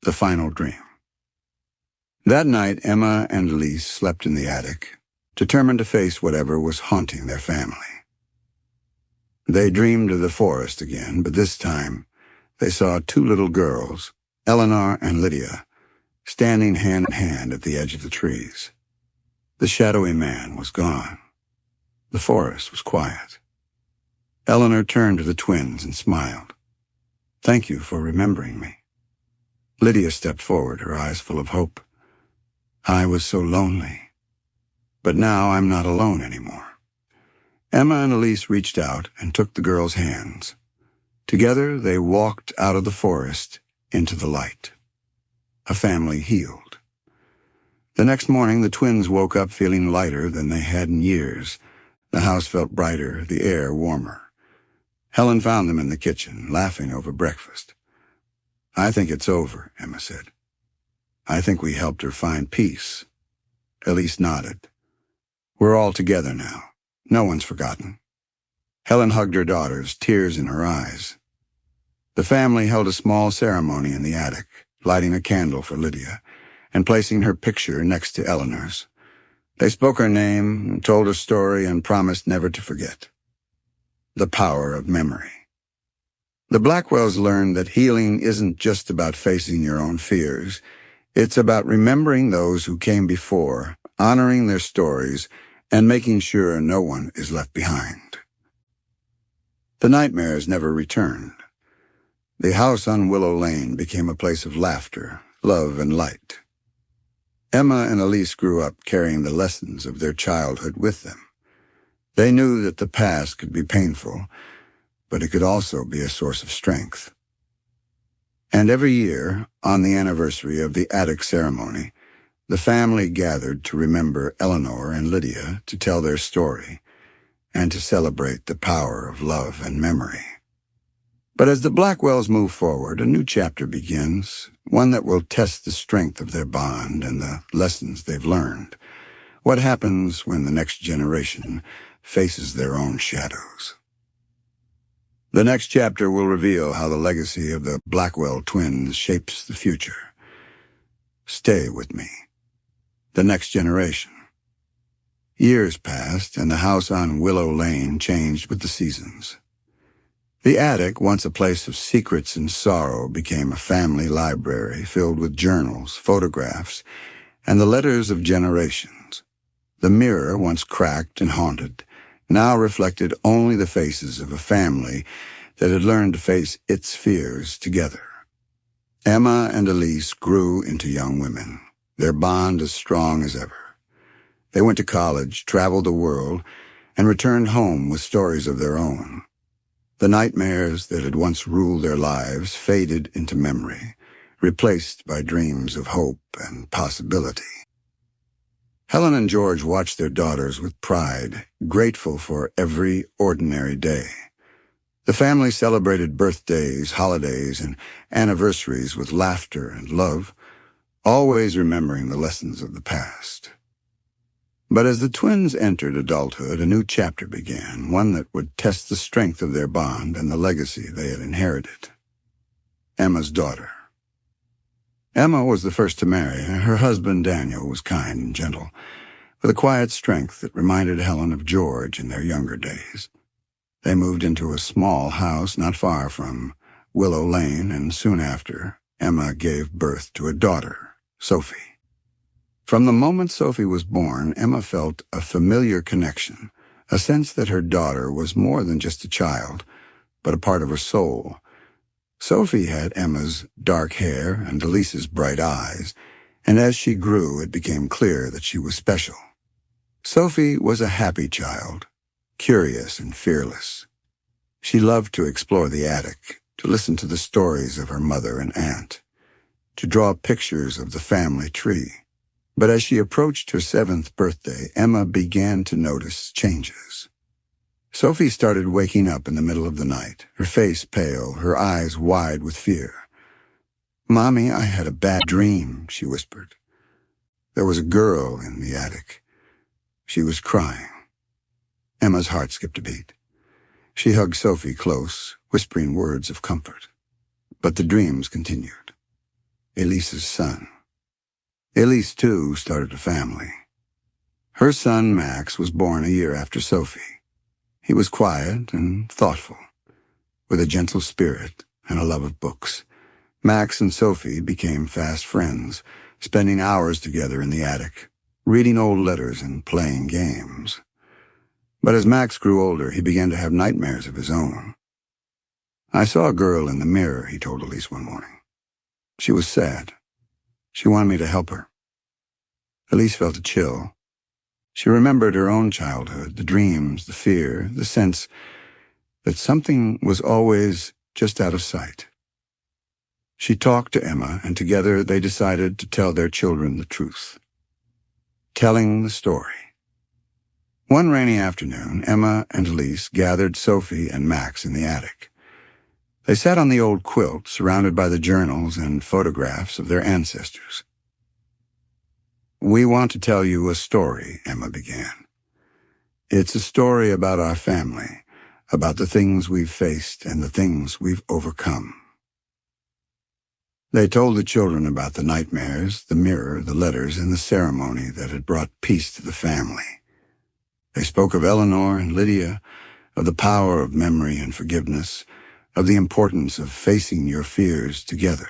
The final dream. That night, Emma and Elise slept in the attic, determined to face whatever was haunting their family. They dreamed of the forest again, but this time they saw two little girls, Eleanor and Lydia, standing hand in hand at the edge of the trees. The shadowy man was gone. The forest was quiet. Eleanor turned to the twins and smiled. "Thank you for remembering me." Lydia stepped forward, her eyes full of hope. "I was so lonely. But now I'm not alone anymore." Emma and Elise reached out and took the girls' hands. Together they walked out of the forest into the light. A family healed. The next morning the twins woke up feeling lighter than they had in years. The house felt brighter, the air warmer. Helen found them in the kitchen, laughing over breakfast. "I think it's over," Emma said. "I think we helped her find peace." Elise nodded. "We're all together now. No one's forgotten." Helen hugged her daughters, tears in her eyes. The family held a small ceremony in the attic, lighting a candle for Lydia and placing her picture next to Eleanor's. They spoke her name, told her story, and promised never to forget. The power of memory. The Blackwells learned that healing isn't just about facing your own fears. It's about remembering those who came before, honoring their stories, and making sure no one is left behind. The nightmares never returned. The house on Willow Lane became a place of laughter, love, and light. Emma and Elise grew up carrying the lessons of their childhood with them. They knew that the past could be painful, but it could also be a source of strength. And every year, on the anniversary of the attic ceremony, the family gathered to remember Eleanor and Lydia, to tell their story, and to celebrate the power of love and memory. But as the Blackwells move forward, a new chapter begins, one that will test the strength of their bond and the lessons they've learned. What happens when the next generation faces their own shadows? The next chapter will reveal how the legacy of the Blackwell twins shapes the future. Stay with me. The next generation. Years passed, and the house on Willow Lane changed with the seasons. The attic, once a place of secrets and sorrow, became a family library filled with journals, photographs, and the letters of generations. The mirror, once cracked and haunted, now reflected only the faces of a family that had learned to face its fears together. Emma and Elise grew into young women, their bond as strong as ever. They went to college, traveled the world, and returned home with stories of their own. The nightmares that had once ruled their lives faded into memory, replaced by dreams of hope and possibility. Helen and George watched their daughters with pride, grateful for every ordinary day. The family celebrated birthdays, holidays, and anniversaries with laughter and love, always remembering the lessons of the past. But as the twins entered adulthood, a new chapter began, one that would test the strength of their bond and the legacy they had inherited. Emma's daughter. Emma was the first to marry. Her husband, Daniel, was kind and gentle, with a quiet strength that reminded Helen of George in their younger days. They moved into a small house not far from Willow Lane, and soon after, Emma gave birth to a daughter, Sophie. From the moment Sophie was born, Emma felt a familiar connection, a sense that her daughter was more than just a child, but a part of her soul. Sophie had Emma's dark hair and Elise's bright eyes, and as she grew, it became clear that she was special. Sophie was a happy child, curious and fearless. She loved to explore the attic, to listen to the stories of her mother and aunt, to draw pictures of the family tree. But as she approached her 7th birthday, Emma began to notice changes. Sophie started waking up in the middle of the night, her face pale, her eyes wide with fear. "Mommy, I had a bad dream," she whispered. There was a girl in the attic. She was crying. Emma's heart skipped a beat. She hugged Sophie close, whispering words of comfort. But the dreams continued. Elise's son. Elise, too, started a family. Her son, Max, was born a year after Sophie. He was quiet and thoughtful, with a gentle spirit and a love of books. Max and Sophie became fast friends, spending hours together in the attic, reading old letters and playing games. But as Max grew older, he began to have nightmares of his own. "I saw a girl in the mirror," he told Elise one morning. "She was sad. She wanted me to help her." Elise felt a chill. She remembered her own childhood, the dreams, the fear, the sense that something was always just out of sight. She talked to Emma, and together they decided to tell their children the truth. Telling the story. One rainy afternoon, Emma and Elise gathered Sophie and Max in the attic. They sat on the old quilt, surrounded by the journals and photographs of their ancestors. "We want to tell you a story," Emma began. "It's a story about our family, about the things we've faced and the things we've overcome." They told the children about the nightmares, the mirror, the letters, and the ceremony that had brought peace to the family. They spoke of Eleanor and Lydia, of the power of memory and forgiveness, of the importance of facing your fears together.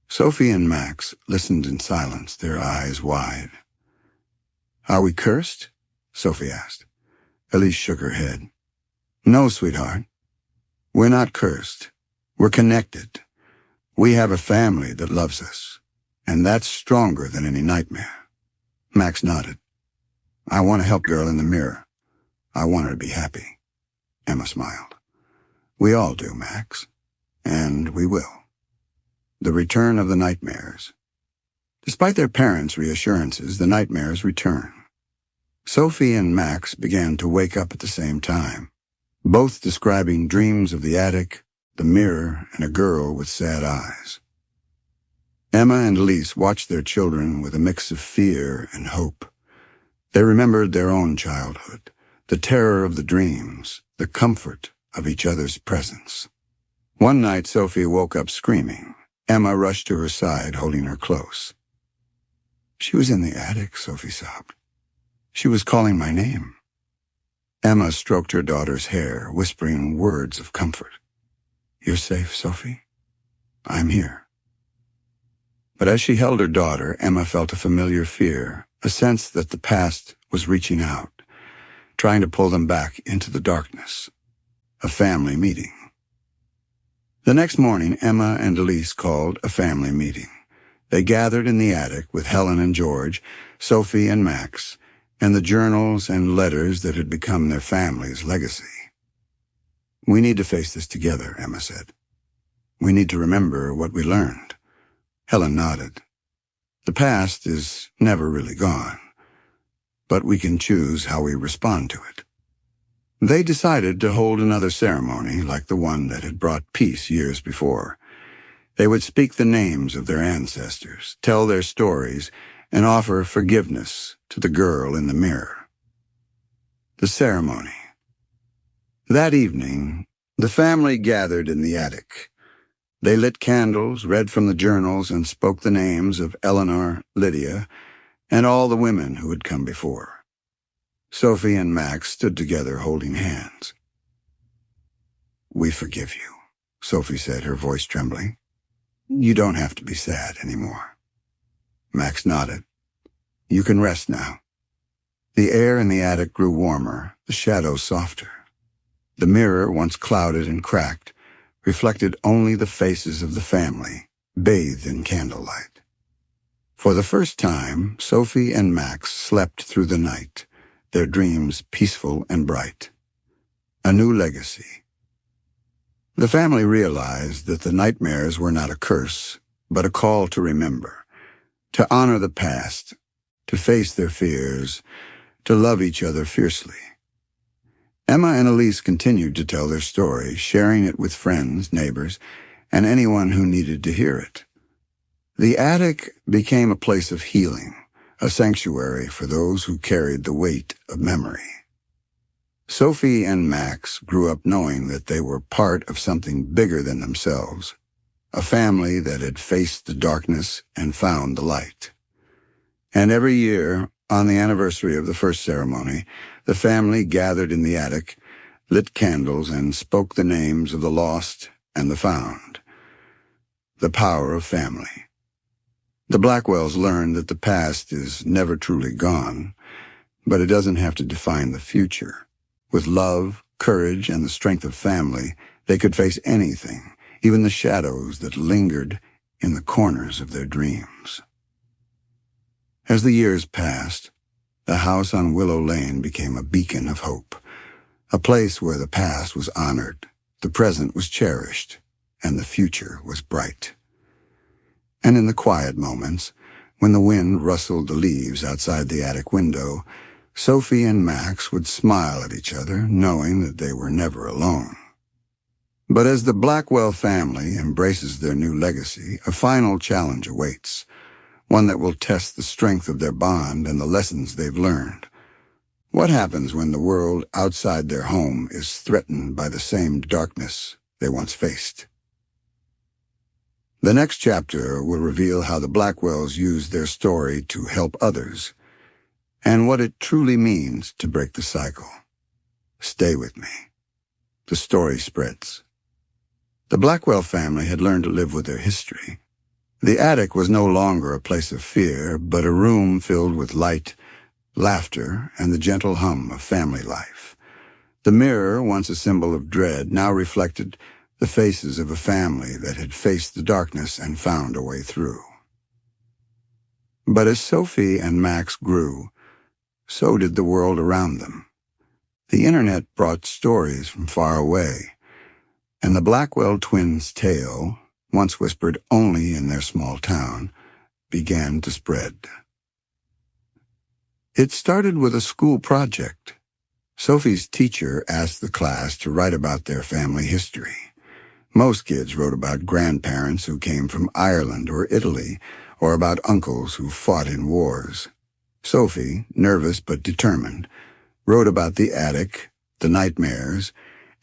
Sophie and Max listened in silence, their eyes wide. "Are we cursed?" Sophie asked. Elise shook her head. "No, sweetheart. We're not cursed. We're connected. We have a family that loves us, and that's stronger than any nightmare." Max nodded. "I want to help the girl in the mirror. I want her to be happy." Emma smiled. "We all do, Max. And we will." The return of the nightmares. Despite their parents' reassurances, the nightmares returned. Sophie and Max began to wake up at the same time, both describing dreams of the attic, the mirror, and a girl with sad eyes. Emma and Elise watched their children with a mix of fear and hope. They remembered their own childhood, the terror of the dreams, the comfort of each other's presence. One night, Sophie woke up screaming. Emma rushed to her side, holding her close. "She was in the attic," Sophie sobbed. "She was calling my name." Emma stroked her daughter's hair, whispering words of comfort. "You're safe, Sophie. I'm here." But as she held her daughter, Emma felt a familiar fear, a sense that the past was reaching out, trying to pull them back into the darkness. A family meeting. The next morning, Emma and Elise called a family meeting. They gathered in the attic with Helen and George, Sophie and Max, and the journals and letters that had become their family's legacy. "We need to face this together," Emma said. "We need to remember what we learned." Helen nodded. "The past is never really gone, but we can choose how we respond to it." They decided to hold another ceremony like the one that had brought peace years before. They would speak the names of their ancestors, tell their stories, and offer forgiveness to the girl in the mirror. The ceremony. That evening, the family gathered in the attic. They lit candles, read from the journals, and spoke the names of Eleanor, Lydia, and all the women who had come before. Sophie and Max stood together holding hands. "We forgive you," Sophie said, her voice trembling. "You don't have to be sad anymore." Max nodded. "You can rest now." The air in the attic grew warmer, the shadows softer. The mirror, once clouded and cracked, reflected only the faces of the family, bathed in candlelight. For the first time, Sophie and Max slept through the night, their dreams peaceful and bright. A new legacy. The family realized that the nightmares were not a curse, but a call to remember, to honor the past, to face their fears, to love each other fiercely. Emma and Elise continued to tell their story, sharing it with friends, neighbors, and anyone who needed to hear it. The attic became a place of healing, a sanctuary for those who carried the weight of memory. Sophie and Max grew up knowing that they were part of something bigger than themselves, a family that had faced the darkness and found the light. And every year, on the anniversary of the first ceremony, the family gathered in the attic, lit candles, and spoke the names of the lost and the found. The power of family. The Blackwells learned that the past is never truly gone, but it doesn't have to define the future. With love, courage, and the strength of family, they could face anything, even the shadows that lingered in the corners of their dreams. As the years passed, the house on Willow Lane became a beacon of hope, a place where the past was honored, the present was cherished, and the future was bright. And in the quiet moments, when the wind rustled the leaves outside the attic window, Sophie and Max would smile at each other, knowing that they were never alone. But as the Blackwell family embraces their new legacy, a final challenge awaits, one that will test the strength of their bond and the lessons they've learned. What happens when the world outside their home is threatened by the same darkness they once faced? The next chapter will reveal how the Blackwells used their story to help others, and what it truly means to break the cycle. Stay with me. The story spreads. The Blackwell family had learned to live with their history. The attic was no longer a place of fear, but a room filled with light, laughter, and the gentle hum of family life. The mirror, once a symbol of dread, now reflected the faces of a family that had faced the darkness and found a way through. But as Sophie and Max grew, so did the world around them. The internet brought stories from far away, and the Blackwell twins' tale, once whispered only in their small town, began to spread. It started with a school project. Sophie's teacher asked the class to write about their family history. Most kids wrote about grandparents who came from Ireland or Italy, or about uncles who fought in wars. Sophie, nervous but determined, wrote about the attic, the nightmares,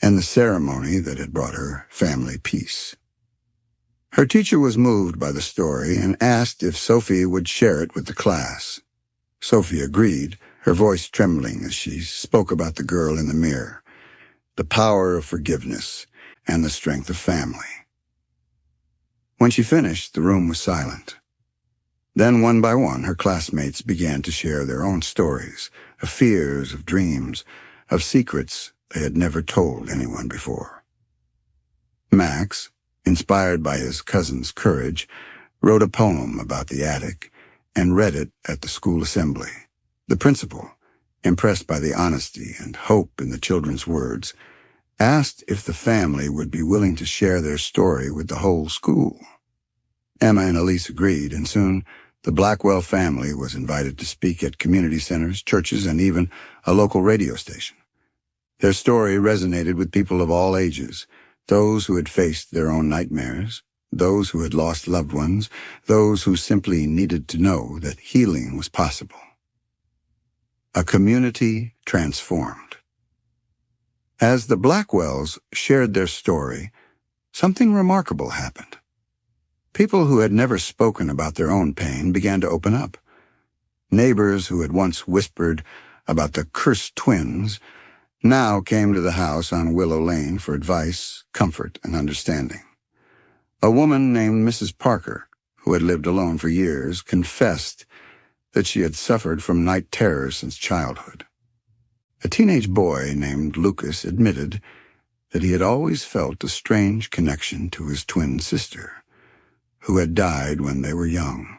and the ceremony that had brought her family peace. Her teacher was moved by the story and asked if Sophie would share it with the class. Sophie agreed, her voice trembling as she spoke about the girl in the mirror, the power of forgiveness, and the strength of family. When she finished, the room was silent. Then, one by one, her classmates began to share their own stories, of fears, of dreams, of secrets they had never told anyone before. Max, inspired by his cousin's courage, wrote a poem about the attic and read it at the school assembly. The principal, impressed by the honesty and hope in the children's words, asked if the family would be willing to share their story with the whole school. Emma and Elise agreed, and soon the Blackwell family was invited to speak at community centers, churches, and even a local radio station. Their story resonated with people of all ages, those who had faced their own nightmares, those who had lost loved ones, those who simply needed to know that healing was possible. A community transformed. As the Blackwells shared their story, something remarkable happened. People who had never spoken about their own pain began to open up. Neighbors who had once whispered about the cursed twins now came to the house on Willow Lane for advice, comfort, and understanding. A woman named Mrs. Parker, who had lived alone for years, confessed that she had suffered from night terrors since childhood. A teenage boy named Lucas admitted that he had always felt a strange connection to his twin sister, who had died when they were young.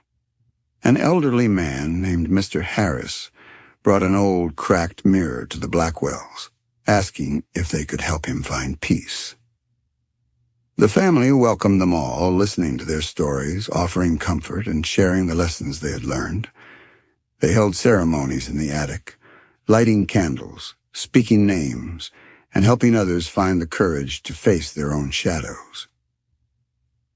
An elderly man named Mr. Harris brought an old cracked mirror to the Blackwells, asking if they could help him find peace. The family welcomed them all, listening to their stories, offering comfort, and sharing the lessons they had learned. They held ceremonies in the attic, lighting candles, speaking names, and helping others find the courage to face their own shadows.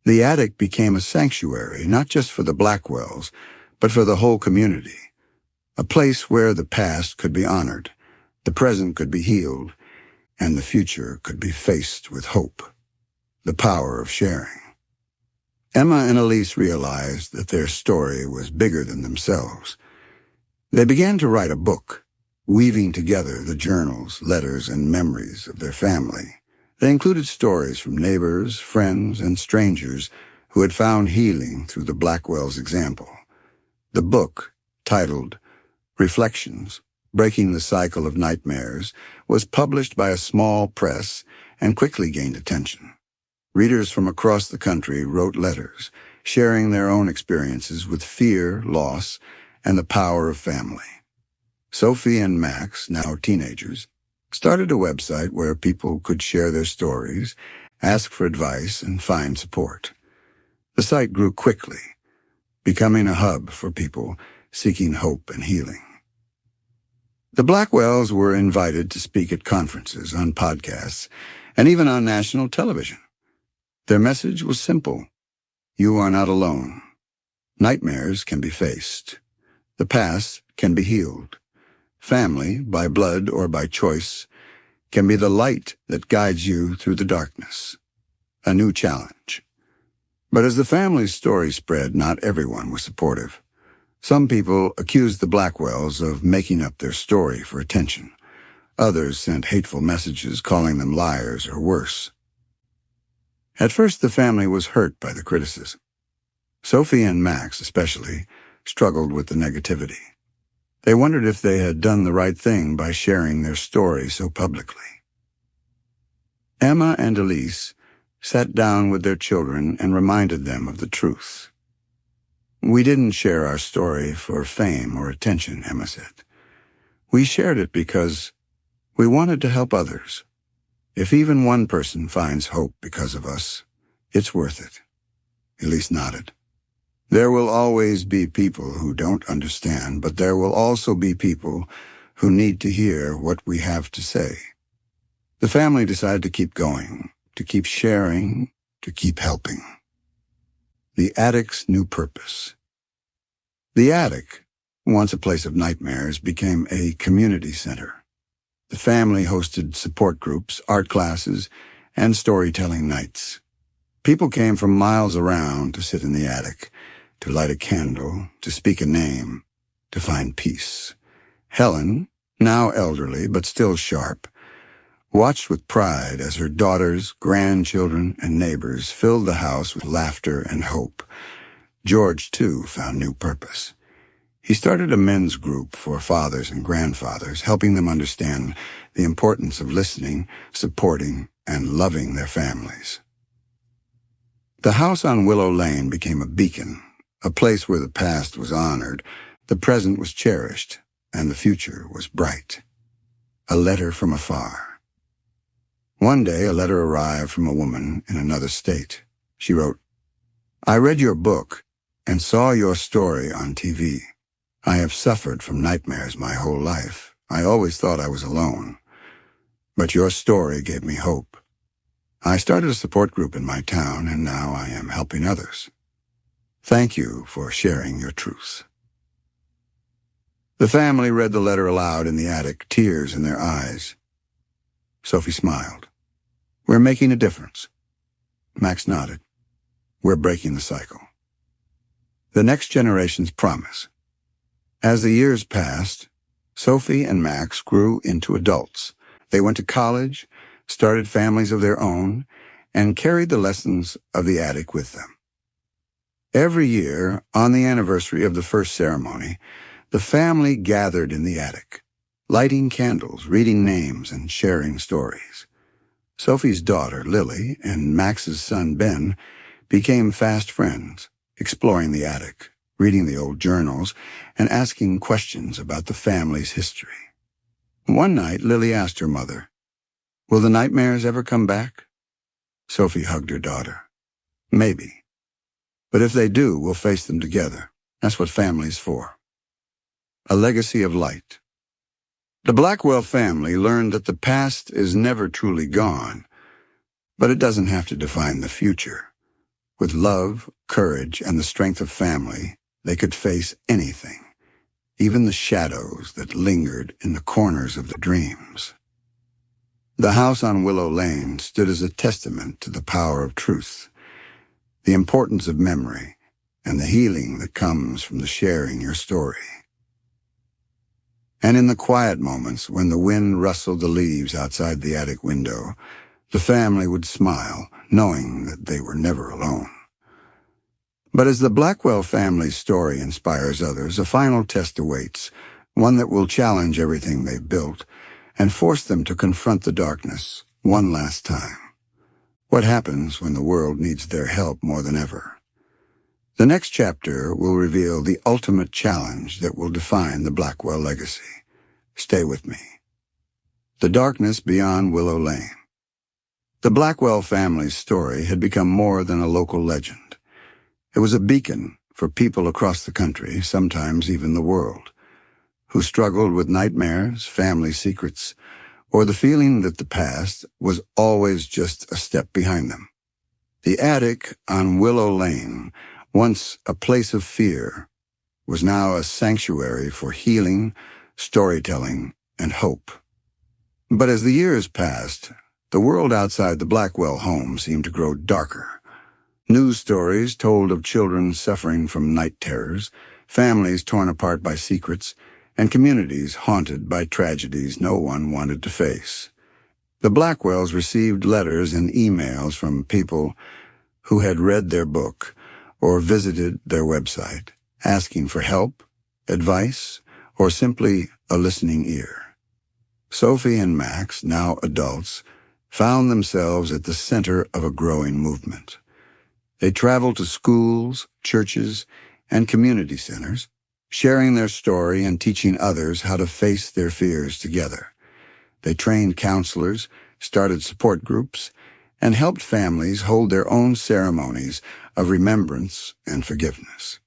The attic became a sanctuary, not just for the Blackwells, but for the whole community, a place where the past could be honored, the present could be healed, and the future could be faced with hope. The power of sharing. Emma and Elise realized that their story was bigger than themselves. They began to write a book, weaving together the journals, letters, and memories of their family. They included stories from neighbors, friends, and strangers who had found healing through the Blackwells' example. The book, titled Reflections, Breaking the Cycle of Nightmares, was published by a small press and quickly gained attention. Readers from across the country wrote letters, sharing their own experiences with fear, loss, and the power of family. Sophie and Max, now teenagers, started a website where people could share their stories, ask for advice, and find support. The site grew quickly, becoming a hub for people seeking hope and healing. The Blackwells were invited to speak at conferences, on podcasts, and even on national television. Their message was simple. You are not alone. Nightmares can be faced. The past can be healed. Family, by blood or by choice, can be the light that guides you through the darkness. A new challenge. But as the family's story spread, not everyone was supportive. Some people accused the Blackwells of making up their story for attention. Others sent hateful messages calling them liars or worse. At first, the family was hurt by the criticism. Sophie and Max, especially, struggled with the negativity. They wondered if they had done the right thing by sharing their story so publicly. Emma and Elise sat down with their children and reminded them of the truth. We didn't share our story for fame or attention, Emma said. We shared it because we wanted to help others. If even one person finds hope because of us, it's worth it. Elise nodded. There will always be people who don't understand, but there will also be people who need to hear what we have to say. The family decided to keep going, to keep sharing, to keep helping. The attic's new purpose. The attic, once a place of nightmares, became a community center. The family hosted support groups, art classes, and storytelling nights. People came from miles around to sit in the attic, to light a candle, to speak a name, to find peace. Helen, now elderly but still sharp, watched with pride as her daughters, grandchildren, and neighbors filled the house with laughter and hope. George, too, found new purpose. He started a men's group for fathers and grandfathers, helping them understand the importance of listening, supporting, and loving their families. The house on Willow Lane became a beacon, a place where the past was honored, the present was cherished, and the future was bright. A letter from afar. One day, a letter arrived from a woman in another state. She wrote, "I read your book and saw your story on TV. I have suffered from nightmares my whole life. I always thought I was alone. But your story gave me hope. I started a support group in my town, and now I am helping others. Thank you for sharing your truth." The family read the letter aloud in the attic, tears in their eyes. Sophie smiled. "We're making a difference." Max nodded. "We're breaking the cycle." The next generation's promise. As the years passed, Sophie and Max grew into adults. They went to college, started families of their own, and carried the lessons of the attic with them. Every year, on the anniversary of the first ceremony, the family gathered in the attic, lighting candles, reading names, and sharing stories. Sophie's daughter, Lily, and Max's son, Ben, became fast friends, exploring the attic, reading the old journals, and asking questions about the family's history. One night, Lily asked her mother, "Will the nightmares ever come back?" Sophie hugged her daughter. "Maybe. But if they do, we'll face them together. That's what family's for." A legacy of light. The Blackwell family learned that the past is never truly gone, but it doesn't have to define the future. With love, courage, and the strength of family, they could face anything, even the shadows that lingered in the corners of their dreams. The house on Willow Lane stood as a testament to the power of truth, the importance of memory, and the healing that comes from the sharing your story. And in the quiet moments when the wind rustled the leaves outside the attic window, the family would smile, knowing that they were never alone. But as the Blackwell family's story inspires others, a final test awaits, one that will challenge everything they've built and force them to confront the darkness one last time. What happens when the world needs their help more than ever? The next chapter will reveal the ultimate challenge that will define the Blackwell legacy. Stay with me. The darkness beyond Willow Lane. The Blackwell family's story had become more than a local legend. It was a beacon for people across the country, sometimes even the world, who struggled with nightmares, family secrets, or the feeling that the past was always just a step behind them. The attic on Willow Lane, once a place of fear, was now a sanctuary for healing, storytelling, and hope. But as the years passed, the world outside the Blackwell home seemed to grow darker. News stories told of children suffering from night terrors, families torn apart by secrets, and communities haunted by tragedies no one wanted to face. The Blackwells received letters and emails from people who had read their book or visited their website, asking for help, advice, or simply a listening ear. Sophie and Max, now adults, found themselves at the center of a growing movement. They traveled to schools, churches, and community centers, sharing their story and teaching others how to face their fears together. They trained counselors, started support groups, and helped families hold their own ceremonies of remembrance and forgiveness.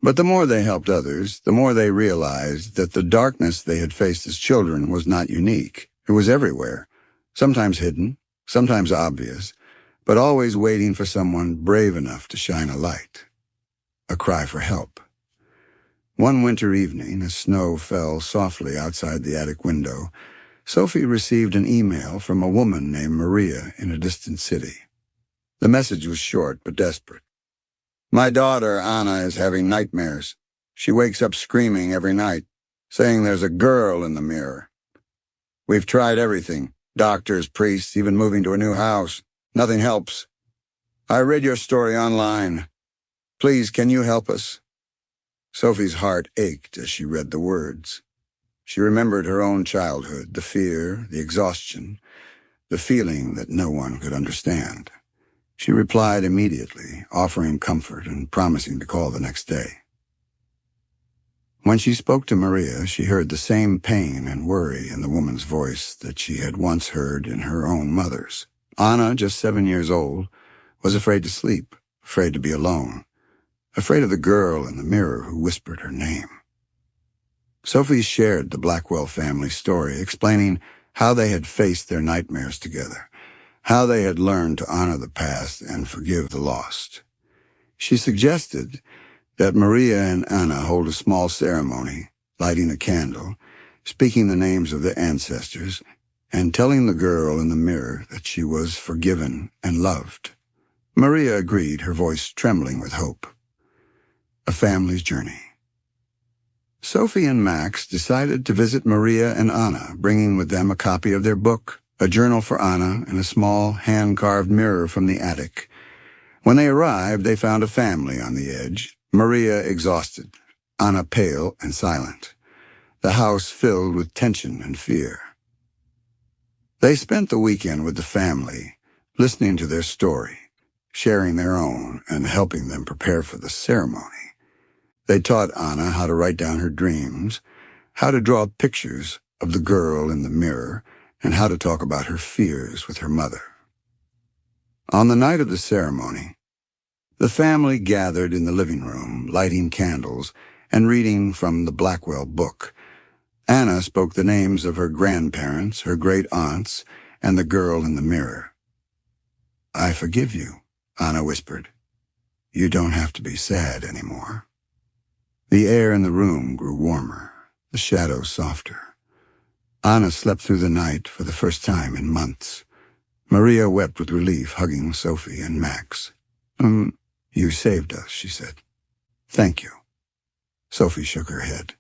But the more they helped others, the more they realized that the darkness they had faced as children was not unique. It was everywhere, sometimes hidden, sometimes obvious, but always waiting for someone brave enough to shine a light. A cry for help. One winter evening, as snow fell softly outside the attic window, Sophie received an email from a woman named Maria in a distant city. The message was short but desperate. "My daughter, Anna, is having nightmares. She wakes up screaming every night. saying there's a girl in the mirror. We've tried everything, doctors, priests, even moving to a new house. Nothing helps. I read your story online. Please, can you help us? Sophie's heart ached as she read the words. She remembered her own childhood, the fear, the exhaustion, the feeling that no one could understand. She replied immediately, offering comfort and promising to call the next day. When she spoke to Maria, she heard the same pain and worry in the woman's voice that she had once heard in her own mother's. Anna, just 7 years old, was afraid to sleep, afraid to be alone, afraid of the girl in the mirror who whispered her name. Sophie shared the Blackwell family story, explaining how they had faced their nightmares together, how they had learned to honor the past and forgive the lost. She suggested that Maria and Anna hold a small ceremony, lighting a candle, speaking the names of their ancestors, and telling the girl in the mirror that she was forgiven and loved. Maria agreed, her voice trembling with hope. A family's journey. Sophie and Max decided to visit Maria and Anna, bringing with them a copy of their book, a journal for Anna, and a small hand-carved mirror from the attic. When they arrived, they found a family on the edge, Maria exhausted, Anna pale and silent, the house filled with tension and fear. They spent the weekend with the family, listening to their story, sharing their own, and helping them prepare for the ceremony. They taught Anna how to write down her dreams, how to draw pictures of the girl in the mirror, and how to talk about her fears with her mother. On the night of the ceremony, the family gathered in the living room, lighting candles and reading from the Blackwell book. Anna spoke the names of her grandparents, her great-aunts, and the girl in the mirror. "I forgive you," Anna whispered. "You don't have to be sad anymore." The air in the room grew warmer, the shadows softer. Anna slept through the night for the first time in months. Maria wept with relief, hugging Sophie and Max. You saved us," she said. "Thank you." Sophie shook her head.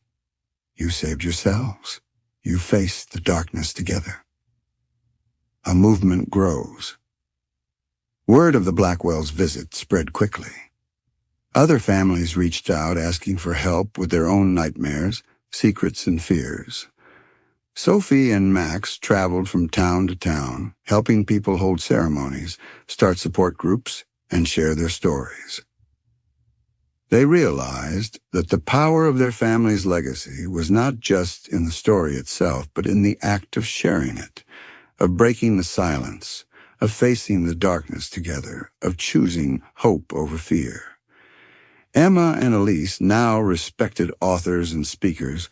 "You saved yourselves. You faced the darkness together." A movement grows. Word of the Blackwells' visit spread quickly. Other families reached out asking for help with their own nightmares, secrets, and fears. Sophie and Max traveled from town to town, helping people hold ceremonies, start support groups, and share their stories. They realized that the power of their family's legacy was not just in the story itself, but in the act of sharing it, of breaking the silence, of facing the darkness together, of choosing hope over fear. Emma and Elise, now respected authors and speakers,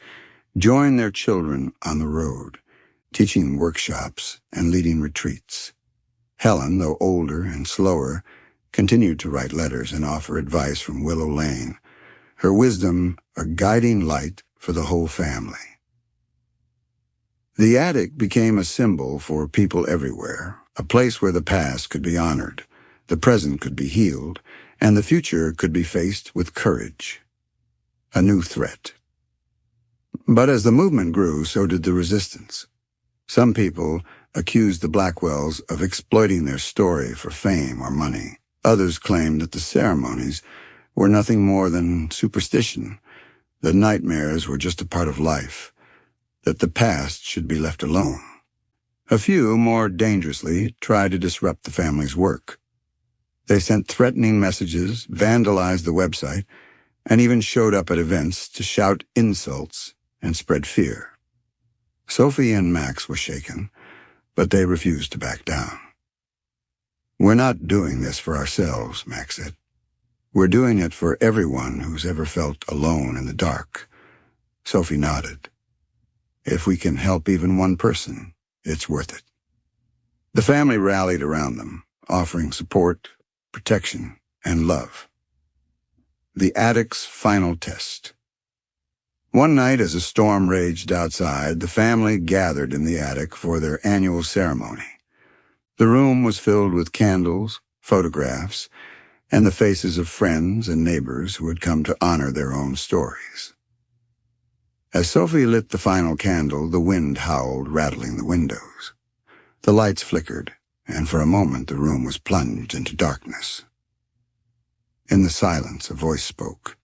joined their children on the road, teaching workshops and leading retreats. Helen, though older and slower, continued to write letters and offer advice from Willow Lane, her wisdom a guiding light for the whole family. The attic became a symbol for people everywhere, a place where the past could be honored, the present could be healed, and the future could be faced with courage. A new threat. But as the movement grew, so did the resistance. Some people accused the Blackwells of exploiting their story for fame or money. Others claimed that the ceremonies were nothing more than superstition, that nightmares were just a part of life, that the past should be left alone. A few, more dangerously, tried to disrupt the family's work. They sent threatening messages, vandalized the website, and even showed up at events to shout insults and spread fear. Sophie and Max were shaken, but they refused to back down. "We're not doing this for ourselves," Max said. "We're doing it for everyone who's ever felt alone in the dark." Sophie nodded. "If we can help even one person, it's worth it." The family rallied around them, offering support, protection, and love. The attic's final test. One night, as a storm raged outside, the family gathered in the attic for their annual ceremony. The room was filled with candles, photographs, and the faces of friends and neighbors who had come to honor their own stories. As Sophie lit the final candle, the wind howled, rattling the windows. The lights flickered, and for a moment the room was plunged into darkness. In the silence, a voice spoke,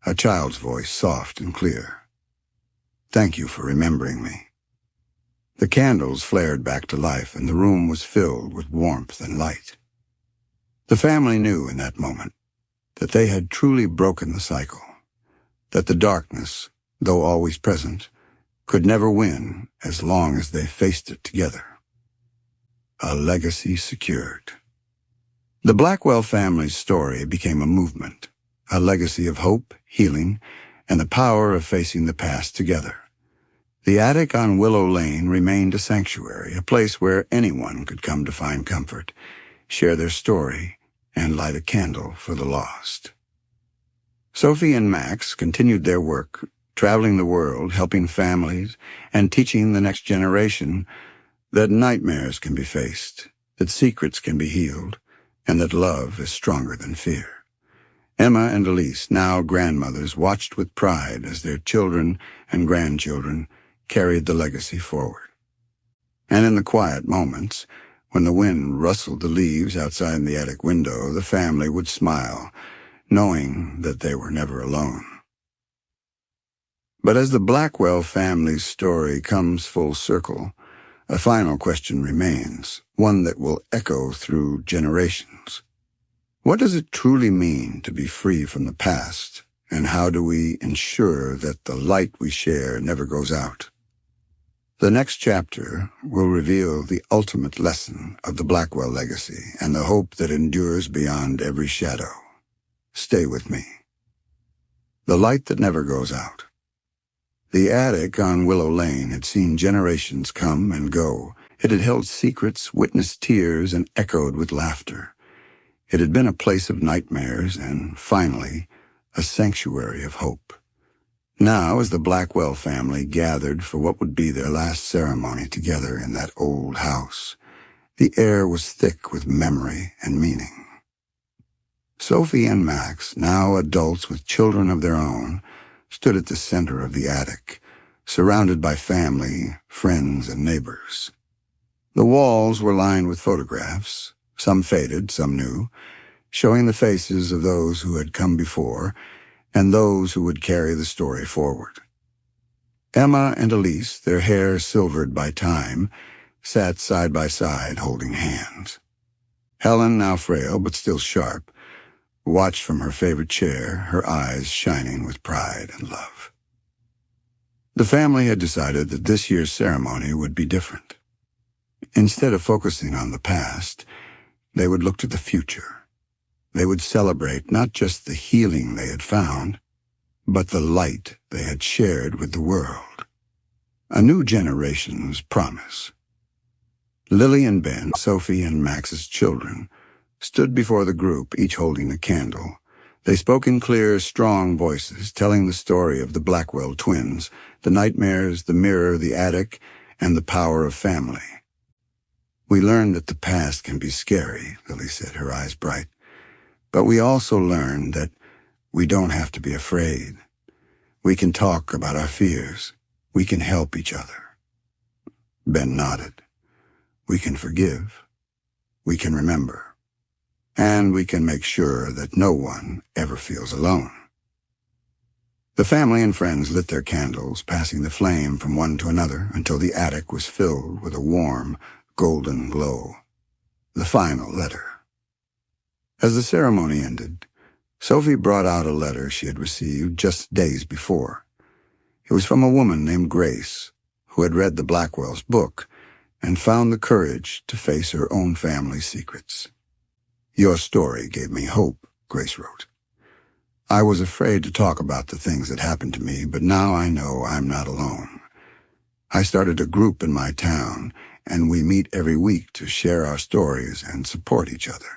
a child's voice, soft and clear. "Thank you for remembering me." The candles flared back to life, and the room was filled with warmth and light. The family knew in that moment that they had truly broken the cycle, that the darkness, though always present, could never win as long as they faced it together. A legacy secured. The Blackwell family's story became a movement, a legacy of hope, healing, and the power of facing the past together. The attic on Willow Lane remained a sanctuary, a place where anyone could come to find comfort, share their story, and light a candle for the lost. Sophie and Max continued their work, traveling the world, helping families, and teaching the next generation that nightmares can be faced, that secrets can be healed, and that love is stronger than fear. Emma and Elise, now grandmothers, watched with pride as their children and grandchildren carried the legacy forward. And in the quiet moments, when the wind rustled the leaves outside the attic window, the family would smile, knowing that they were never alone. But as the Blackwell family's story comes full circle, a final question remains, one that will echo through generations. What does it truly mean to be free from the past, and how do we ensure that the light we share never goes out? The next chapter will reveal the ultimate lesson of the Blackwell legacy and the hope that endures beyond every shadow. Stay with me. The light that never goes out. The attic on Willow Lane had seen generations come and go. It had held secrets, witnessed tears, and echoed with laughter. It had been a place of nightmares and, finally, a sanctuary of hope. Now, as the Blackwell family gathered for what would be their last ceremony together in that old house, the air was thick with memory and meaning. Sophie and Max, now adults with children of their own, stood at the center of the attic, surrounded by family, friends, and neighbors. The walls were lined with photographs, some faded, some new, showing the faces of those who had come before and those who would carry the story forward. Emma and Elise, their hair silvered by time, sat side by side holding hands. Helen, now frail but still sharp, watched from her favorite chair, her eyes shining with pride and love. The family had decided that this year's ceremony would be different. Instead of focusing on the past, they would look to the future. They would celebrate not just the healing they had found, but the light they had shared with the world. A new generation's promise. Lily and Ben, Sophie and Max's children, stood before the group, each holding a candle. They spoke in clear, strong voices, telling the story of the Blackwell twins, the nightmares, the mirror, the attic, and the power of family. "We learned that the past can be scary," Lily said, her eyes bright. "But we also learned that we don't have to be afraid. We can talk about our fears. We can help each other." Ben nodded. "We can forgive. We can remember. And we can make sure that no one ever feels alone." The family and friends lit their candles, passing the flame from one to another until the attic was filled with a warm, golden glow. The final letter. As the ceremony ended, Sophie brought out a letter she had received just days before. It was from a woman named Grace, who had read the Blackwell's book and found the courage to face her own family's secrets. "Your story gave me hope," Grace wrote. "I was afraid to talk about the things that happened to me, but now I know I'm not alone. I started a group in my town, and we meet every week to share our stories and support each other.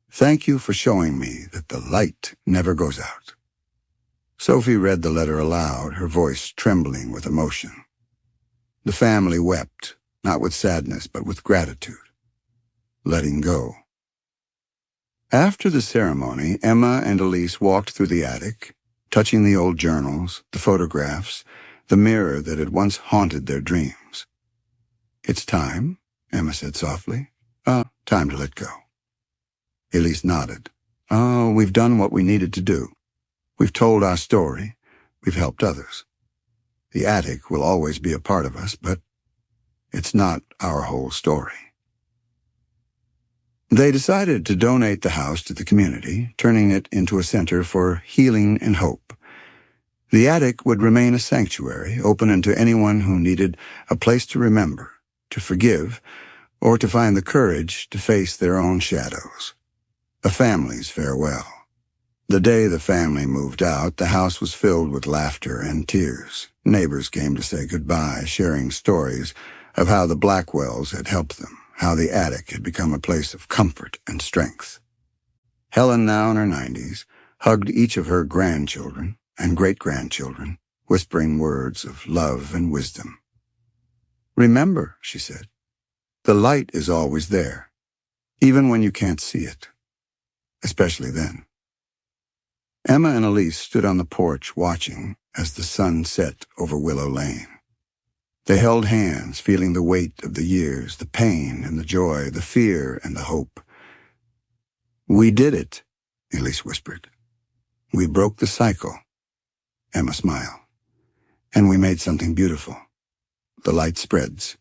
Thank you for showing me that the light never goes out." Sophie read the letter aloud, her voice trembling with emotion. The family wept, not with sadness, but with gratitude. Letting go. After the ceremony, Emma and Elise walked through the attic, touching the old journals, the photographs, the mirror that had once haunted their dreams. "It's time," Emma said softly. Time to let go." Elise nodded. "Oh, we've done what we needed to do. We've told our story. We've helped others. The attic will always be a part of us, but it's not our whole story." They decided to donate the house to the community, turning it into a center for healing and hope. The attic would remain a sanctuary, open to anyone who needed a place to remember, to forgive, or to find the courage to face their own shadows. A family's farewell. The day the family moved out, the house was filled with laughter and tears. Neighbors came to say goodbye, sharing stories of how the Blackwells had helped them, how the attic had become a place of comfort and strength. Helen, now in her 90s, hugged each of her grandchildren and great-grandchildren, whispering words of love and wisdom. "Remember," she said, "the light is always there, even when you can't see it, especially then." Emma and Elise stood on the porch watching as the sun set over Willow Lane. They held hands, feeling the weight of the years, the pain and the joy, the fear and the hope. "We did it," Elise whispered. "We broke the cycle." Emma smiled. "And we made something beautiful. The light spreads."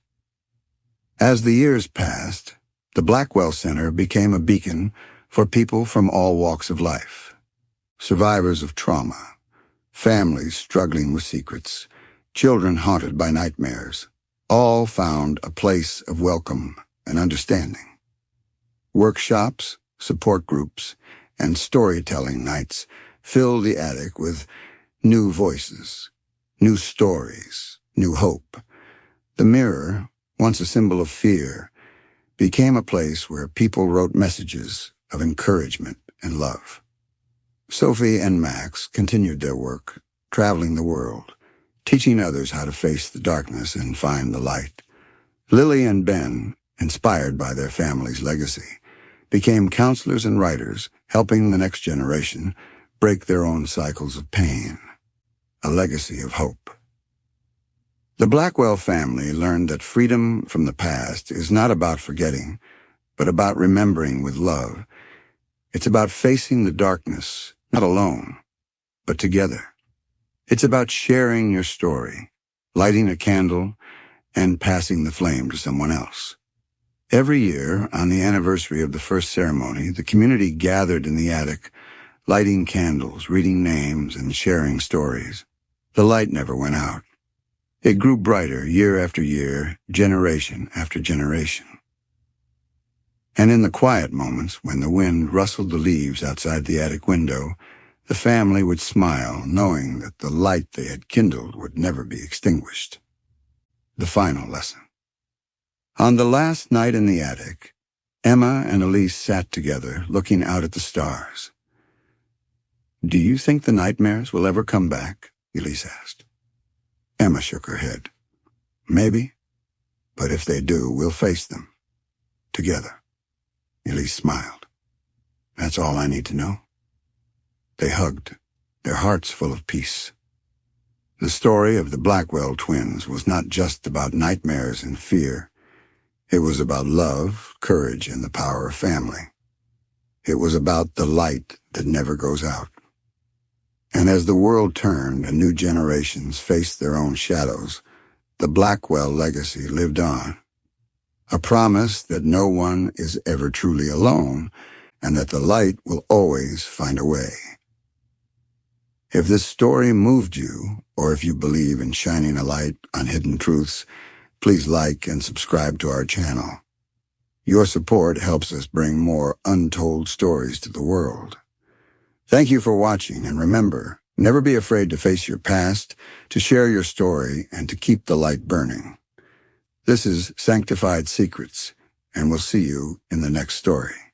As the years passed, the Blackwell Center became a beacon for people from all walks of life. Survivors of trauma, families struggling with secrets, children haunted by nightmares, all found a place of welcome and understanding. Workshops, support groups, and storytelling nights filled the attic with new voices, new stories, new hope. The mirror, once a symbol of fear, became a place where people wrote messages of encouragement and love. Sophie and Max continued their work, traveling the world, teaching others how to face the darkness and find the light. Lily and Ben, inspired by their family's legacy, became counselors and writers, helping the next generation break their own cycles of pain. A legacy of hope. The Blackwell family learned that freedom from the past is not about forgetting, but about remembering with love. It's about facing the darkness, not alone, but together. It's about sharing your story, lighting a candle, and passing the flame to someone else. Every year, on the anniversary of the first ceremony, the community gathered in the attic, lighting candles, reading names, and sharing stories. The light never went out. It grew brighter year after year, generation after generation. And in the quiet moments, when the wind rustled the leaves outside the attic window, the family would smile, knowing that the light they had kindled would never be extinguished. The final lesson. On the last night in the attic, Emma and Elise sat together, looking out at the stars. "Do you think the nightmares will ever come back?" Elise asked. Emma shook her head. "Maybe, but if they do, we'll face them. Together." Elise smiled. "That's all I need to know." They hugged, their hearts full of peace. The story of the Blackwell twins was not just about nightmares and fear. It was about love, courage, and the power of family. It was about the light that never goes out. And as the world turned and new generations faced their own shadows, the Blackwell legacy lived on. A promise that no one is ever truly alone, and that the light will always find a way. If this story moved you, or if you believe in shining a light on hidden truths, please like and subscribe to our channel. Your support helps us bring more untold stories to the world. Thank you for watching, and remember, never be afraid to face your past, to share your story, and to keep the light burning. This is Sanctified Secrets, and we'll see you in the next story.